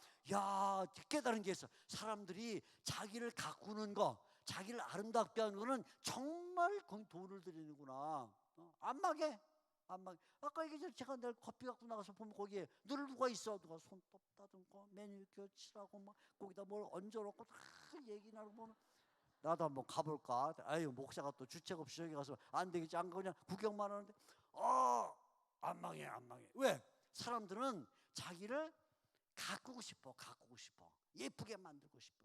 깨달은 게 있어. 사람들이 자기를 가꾸는 거, 자기를 아름답게 하는 거는 정말 거의 돈을 들이는구나. 안 망해. 아까 얘기했죠. 제가 내일 커피 갖고 나가서 보면 거기에 늘 누가 있어. 누가 손톱 따듬고 매니큐어 칠하고 거기다 뭘 얹어놓고 다 얘기 나누고 보면 나도 한번 가볼까. 목사가 또 주책 없이 저기 가서 안 되겠지. 안 그냥 구경만 하는데 안 망해. 왜? 사람들은 자기를 가꾸고 싶어. 예쁘게 만들고 싶어.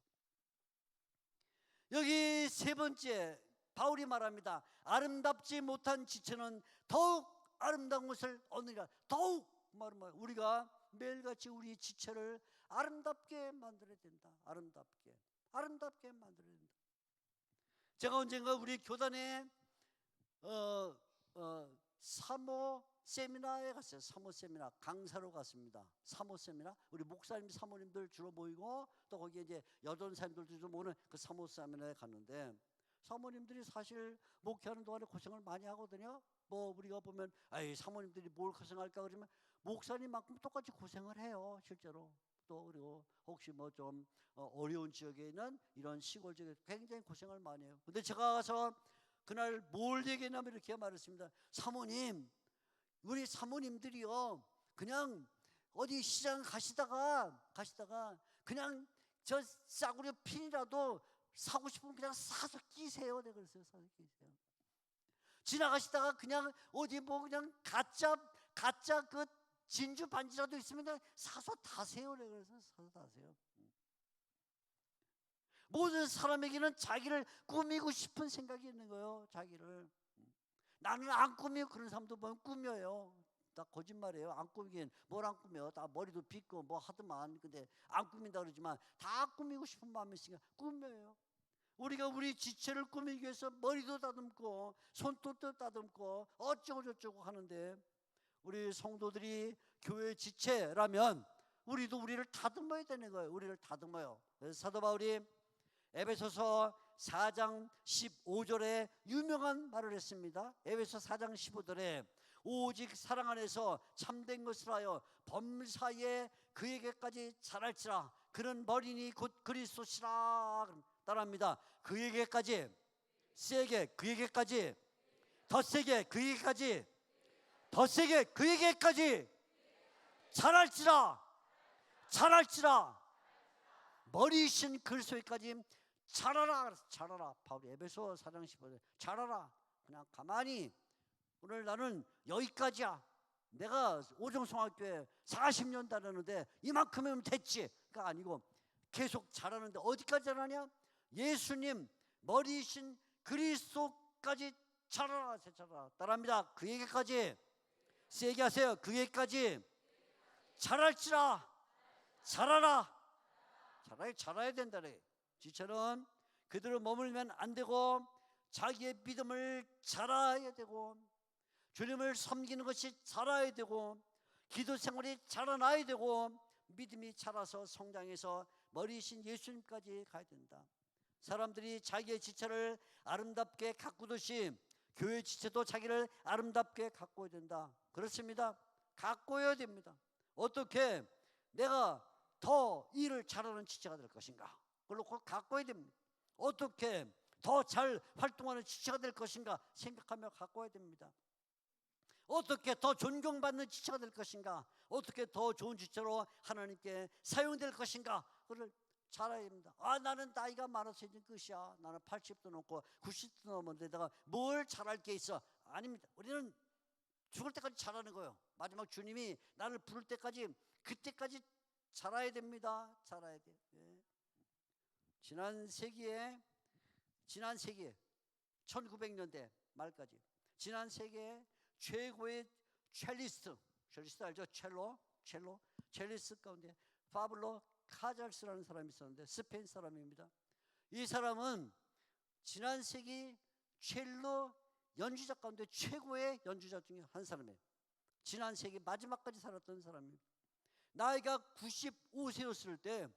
여기 세 번째 바울이 말합니다. 아름답지 못한 지체는 더욱 아름다운 것을 얻느니라. 더욱 말은 우리가 매일같이 우리 지체를 아름답게 만들어야 된다. 아름답게 만들어야 된다. 제가 언젠가 우리 교단에 사모 세미나에 갔어요. 사모 세미나 강사로 갔습니다. 사모 세미나 우리 목사님 사모님들 주로 모이고 또 거기에 이제 여전사님들도 좀 오는 그 사모 세미나에 갔는데 사모님들이 사실 목회하는 동안에 고생을 많이 하거든요. 우리가 보면 사모님들이 뭘 고생할까 그러면 목사님만큼 똑같이 고생을 해요. 실제로 또 그리고 혹시 뭐 좀 어려운 지역에 있는 이런 시골 지역에 굉장히 고생을 많이 해요. 근데 제가 가서 그날 뭘 얘기했냐면 이렇게 말했습니다. 사모님, 우리 사모님들이요 그냥 어디 시장 가시다가 그냥 저 싸구려 핀이라도 사고 싶으면 그냥 사서 끼세요. 내가 그랬어요. 사서 끼세요. 지나가시다가 그냥 어디 뭐 그냥 가짜 그 진주 반지라도 있으면 그냥 사서 다세요. 내가 그래서 사서 다세요. 모든 사람에게는 자기를 꾸미고 싶은 생각이 있는 거예요. 자기를. 나는 안 꾸미고 그런 사람도 보면 꾸며요. 다 거짓말이에요. 안 꾸미긴 뭘 안 꾸며. 다 머리도 빗고 뭐 하더만. 근데 안 꾸민다 그러지만 다 꾸미고 싶은 마음이 있으니까 꾸며요. 우리가 우리 지체를 꾸미기 위해서 머리도 다듬고 손톱도 다듬고 어쩌고 저쩌고 하는데, 우리 성도들이 교회 지체라면 우리도 우리를 다듬어야 되는 거예요. 우리를 다듬어요. 그래서 사도 바울이 에베소서 4장 15절에 유명한 말을 했습니다. 에베소 4장 15절에 오직 사랑 안에서 참된 것을 하여 범사에 그에게까지 자랄지라. 그는 머리니 곧 그리스도시라. 따라합니다. 그에게까지, 세게, 그에게까지, 더 세게, 그에게까지, 더 세게, 그에게까지 자랄지라. 머리이신 그리스도에까지 자라라. 바울이 에베소 4장 15절 자라라. 그냥 가만히 오늘 나는 여기까지야. 내가 오정성학교에 40년 다녔는데 이만큼이면 됐지. 그러니까 아니고 계속 자라는데 어디까지 자라냐? 예수님 머리이신 그리스도까지 자라라. 따라합니다. 그에게까지, 세게 하세요. 그에게까지 자랄지라. 자라야 된다래. 지체는 그대로 머물면 안 되고 자기의 믿음을 자라야 되고 주님을 섬기는 것이 자라야 되고 기도 생활이 자라나야 되고 믿음이 자라서 성장해서 머리이신 예수님까지 가야 된다. 사람들이 자기의 지체를 아름답게 가꾸듯이 교회 지체도 자기를 아름답게 가꿔야 된다. 그렇습니다. 가꿔야 됩니다. 어떻게 내가 더 일을 잘하는 지체가 될 것인가? 그걸 꼭 가꿔야 됩니다. 어떻게 더 잘 활동하는 지체가 될 것인가 생각하며 가꿔야 됩니다. 어떻게 더 존경받는 지체가 될 것인가? 어떻게 더 좋은 지체로 하나님께 사용될 것인가? 그걸 잘 알아야 됩니다. 나는 나이가 많아서 이제 끝이야. 나는 80도 넘고 90도 넘었는데 내가 뭘 잘할 게 있어? 아닙니다. 우리는 죽을 때까지 잘하는 거예요. 마지막 주님이 나를 부를 때까지, 그때까지 자라야 됩니다. 자라야 돼. 예. 지난 세기에 1900년대 말까지 지난 세계의 최고의 첼리스트 알죠? 첼리스트 가운데 파블로 카잘스라는 사람이 있었는데 스페인 사람입니다. 이 사람은 지난 세기 첼로 연주자 가운데 최고의 연주자 중에 한 사람이에요. 지난 세기 마지막까지 살았던 사람입니다. 나이가 95세였을 때,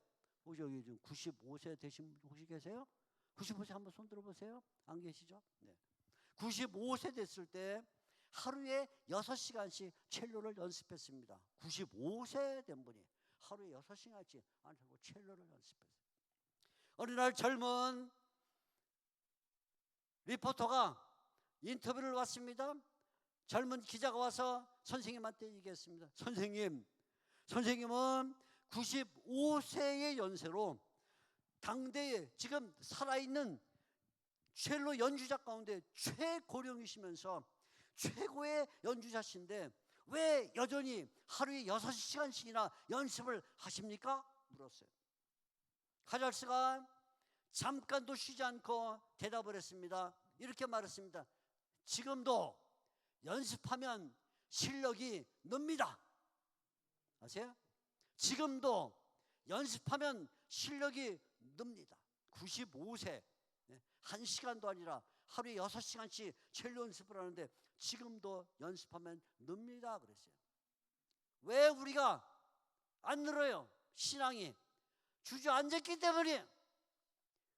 혹시 여기 좀 95세 되신 분 혹시 계세요? 95세 한번 손 들어보세요. 안 계시죠? 네. 95세 됐을 때 하루에 6시간씩 첼로를 연습했습니다. 95세 된 분이 하루에 6시간씩 앉아서 첼로를 연습했어요. 어느 날 젊은 리포터가 인터뷰를 왔습니다. 젊은 기자가 와서 선생님한테 얘기했습니다. 선생님은 95세의 연세로 당대에 지금 살아있는 첼로 연주자 가운데 최고령이시면서 최고의 연주자신데 왜 여전히 하루에 6시간씩이나 연습을 하십니까? 물었어요. 카잘스가 잠깐도 쉬지 않고 대답을 했습니다. 이렇게 말했습니다. 지금도 연습하면 실력이 늡니다. 아세요? 지금도 연습하면 실력이 늡니다. 95세 1시간도 아니라 하루에 6시간씩 첼로 연습을 하는데 지금도 연습하면 늡니다 그랬어요. 왜 우리가 안 늘어요? 신앙이 주저앉았기 때문에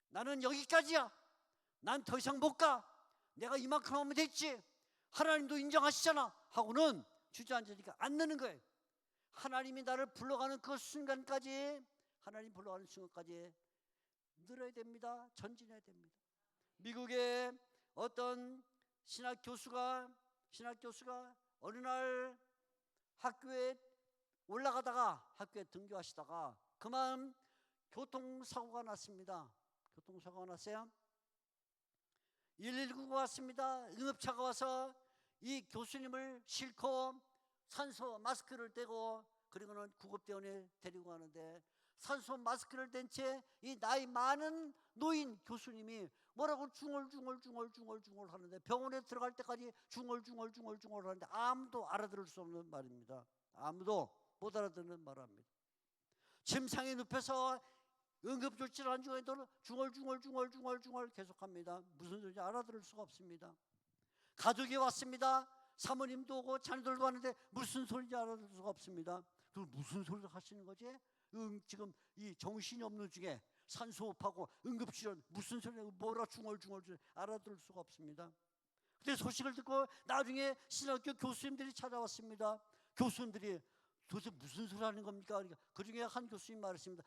나는 여기까지야. 난 더 이상 못 가. 내가 이만큼 하면 됐지. 하나님도 인정하시잖아 하고는 주저앉으니까 안 느는 거예요. 하나님이 나를 불러가는 그 순간까지, 하나님 불러가는 순간까지 늘어야 됩니다. 전진해야 됩니다. 미국의 어떤 신학 교수가 어느 날 학교에 올라가다가, 학교에 등교하시다가 그만 교통사고가 났습니다. 교통사고가 났어요. 119가 왔습니다. 응급차가 와서 이 교수님을 싣고 산소 마스크를 떼고, 그리고는 구급대원에 데리고 가는데, 산소 마스크를 댄 채 이 나이 많은 노인 교수님이 뭐라고 중얼중얼 하는데, 병원에 들어갈 때까지 중얼중얼 하는데 아무도 알아들을 수 없는 말입니다. 아무도 못 알아듣는 말합니다. 침상에 눕혀서 응급조치를 한 중에도 중얼 계속합니다. 무슨 소리인지 알아들을 수가 없습니다. 가족이 왔습니다. 사모님도 오고 자녀들도 왔는데 무슨 소리인지 알아들을 수가 없습니다. 그 무슨 소리를 하시는 거지? 지금 이 정신이 없는 중에 산소호흡하고 응급실은 무슨 소리냐, 뭐라 중얼 알아들을 수가 없습니다. 그때 소식을 듣고 나중에 신학교 교수님들이 찾아왔습니다. 교수님들이 도대체 무슨 소리 하는 겁니까? 그러니까 그 중에 한 교수님 말했습니다.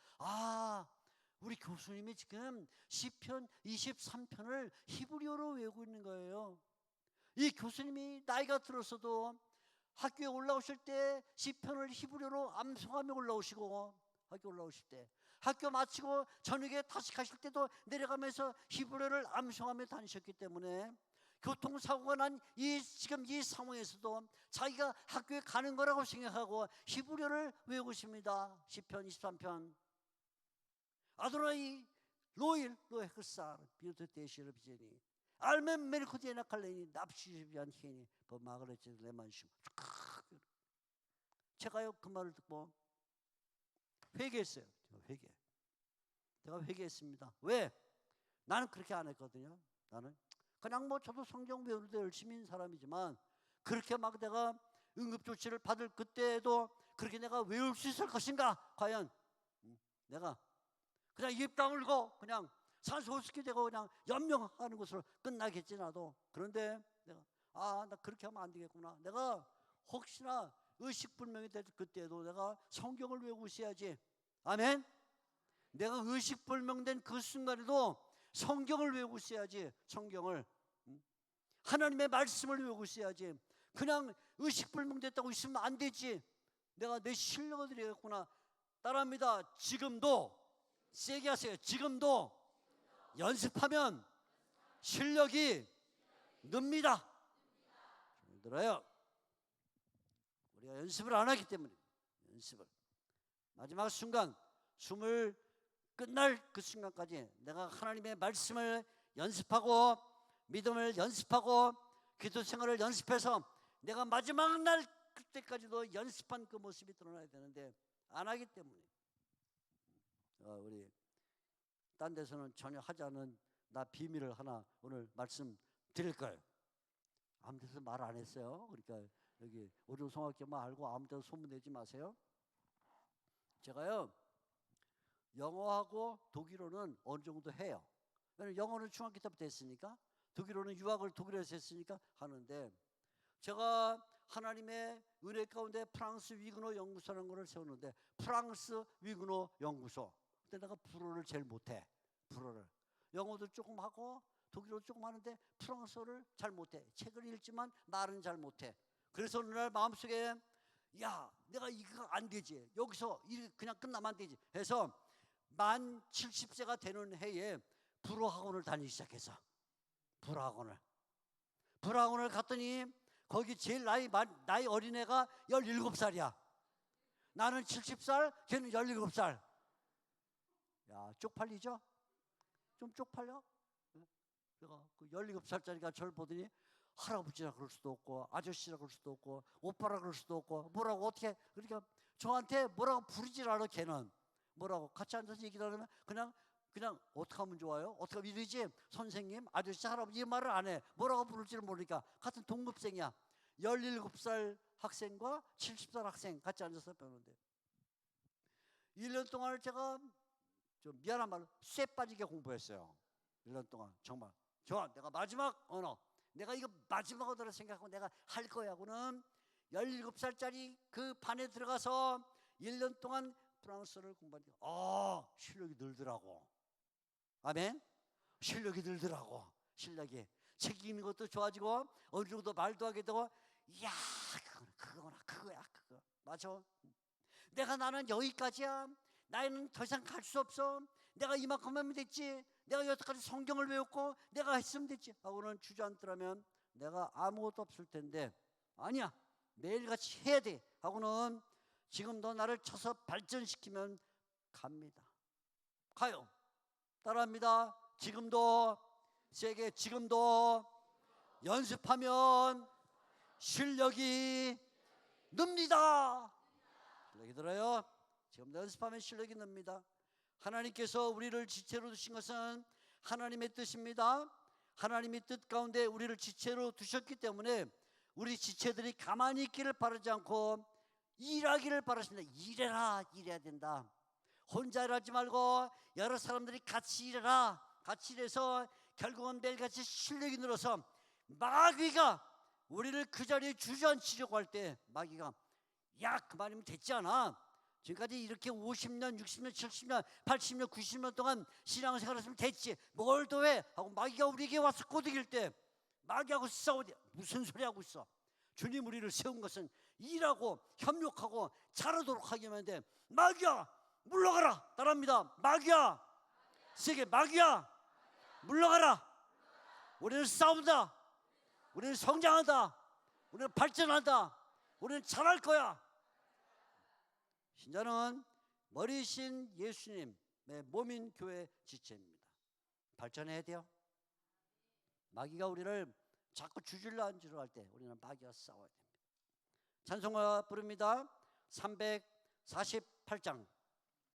우리 교수님이 지금 시편 23편을 히브리어로 외우고 있는 거예요. 이 교수님이 나이가 들었어도 학교에 올라오실 때 시편을 히브리어로 암송하며 올라오시고, 학교 올라오실 때, 학교 마치고 저녁에 다시 가실 때도 내려가면서 히브리어를 암송하며 다니셨기 때문에 교통사고가 난 지금 이 상황에서도 자기가 학교에 가는 거라고 생각하고 히브리어를 외우고 있습니다. 시편 23편. 아도나이 로일 로에 흑사 비오트 데시르 비제니 알멘 메리코디에나 칼레니 납시비안 히니 버마그레체 레만슈. 제가요 그 말을 듣고 회개했어요. 내가 회개했습니다. 왜? 나는 그렇게 안 했거든요. 나는 그냥 저도 성경 배우는데 열심히 사람이지만, 그렇게 막 내가 응급조치를 받을 그때에도 그렇게 내가 외울 수 있을 것인가? 과연 내가 그냥 입 다물고 그냥 산소호흡기 되고 그냥 연명하는 것으로 끝나겠지 나도. 그런데 내가 나 그렇게 하면 안 되겠구나. 내가 혹시나 의식불명이 될 그때에도 내가 성경을 외우고 있어야지. 아멘. 내가 의식불명된 그 순간에도 성경을 외우고 있어야지. 성경을, 하나님의 말씀을 외우고 있어야지. 그냥 의식불명됐다고 있으면 안 되지. 내가 내 실력을 드리겠구나. 따라합니다. 지금도, 세게 하세요. 지금도 연습하면 실력이 늡니다. 들어요. 우리가 연습을 안 하기 때문에, 연습을 마지막 순간, 숨을 끝날 그 순간까지 내가 하나님의 말씀을 연습하고, 믿음을 연습하고, 기도 생활을 연습해서 내가 마지막 날 그때까지도 연습한 그 모습이 드러나야 되는데 안 하기 때문에, 우리 딴 데서는 전혀 하지 않은 나 비밀을 하나 오늘 말씀 드릴 거예요. 아무 데서 말 안 했어요. 그러니까 여기 오종성학교만 알고 아무 데서 소문내지 마세요. 제가요 영어하고 독일어는 어느 정도 해요. 왜냐면 영어는 중학교 때부터 했으니까, 독일어는 유학을 독일에서 했으니까 하는데, 제가 하나님의 은혜 가운데 프랑스 위그노 연구소라는 것을 세우는데, 프랑스 위그노 연구소. 근데 내가 불어를 제일 못해. 불어를. 영어도 조금 하고 독일어 조금 하는데 프랑스어를 잘 못해. 책을 읽지만 말은 잘 못해. 그래서 어느 날 마음속에 내가 이거 안 되지. 여기서 그냥 끝나면 안 되지. 해서 만 70세가 되는 해에 불어 학원을 다니기 시작해서 불어 학원을 갔더니 거기 제일 나이 어린 애가 17살이야. 나는 70살, 걔는 17살. 쪽팔리죠? 좀 쪽팔려? 내가 그 17살짜리가 저를 보더니 할아버지라 그럴 수도 없고, 아저씨라 그럴 수도 없고, 오빠라 그럴 수도 없고, 뭐라고 어떻게, 그러니까 저한테 뭐라고 부르질 않아. 걔는 뭐라고 같이 앉아서 얘기를 하면 그냥 어떻게 하면 좋아요? 어떻게 하면 이러지? 선생님, 아저씨, 할아버지 이 말을 안 해. 뭐라고 부를지를 모르니까. 같은 동급생이야. 17살 학생과 70살 학생 같이 앉아서 배우는데 1년 동안을 제가 좀 미안한 말로 쇠 빠지게 공부했어요. 1년 동안 정말 내가 마지막 언어, 내가 이거 마지막 언어를 생각하고 내가 할 거야고는 17살짜리 그 반에 들어가서 1년 동안 프랑스어를 공부하니까 실력이 늘더라고. 아멘. 실력이 늘더라고. 실력이 책 읽는 것도 좋아지고 어느 정도 말도 하게 되고, 이야 그거야 그거 맞아. 나는 여기까지야. 나는 더 이상 갈 수 없어. 내가 이만큼 하면 됐지. 내가 여태까지 성경을 외웠고 내가 했으면 됐지 하고는 주저앉더라면 내가 아무것도 없을 텐데, 아니야 매일같이 해야 돼 하고는 지금도 나를 쳐서 발전시키면 갑니다. 가요. 따라합니다. 지금도 세게, 지금도 연습하면 실력이 늡니다. 실력이 들어요. 지금도 연습하면 실력이 늡니다. 하나님께서 우리를 지체로 두신 것은 하나님의 뜻입니다. 하나님의 뜻 가운데 우리를 지체로 두셨기 때문에 우리 지체들이 가만히 있기를 바라지 않고 일하기를 바라십니다. 일해야 된다. 혼자 일하지 말고 여러 사람들이 같이 일해라. 같이 일해서 결국은 매일같이 실력이 늘어서 마귀가 우리를 그 자리에 주저앉히려고 할 때 마귀가 야 그만이면 됐지 않아. 지금까지 이렇게 50년, 60년, 70년, 80년, 90년 동안 신앙생활 했으면 됐지. 뭘 더 해? 하고 마귀가 우리에게 와서 꼬드길 때 마귀하고 싸우지. 무슨 소리 하고 있어. 주님 우리를 세운 것은 일하고 협력하고 잘하도록 하기 위함인데 마귀야 물러가라. 따라합니다. 마귀야 세게 마귀야 물러가라. 우리는 싸운다. 우리는 성장한다. 우리는 발전한다. 우리는 잘할 거야. 신자는 머리신 예수님의 몸인 교회 지체입니다. 발전해야 돼요. 마귀가 우리를 자꾸 주질러 앉으려 할 때 우리는 마귀와 싸워야 됩니다. 찬송가 부릅니다. 348장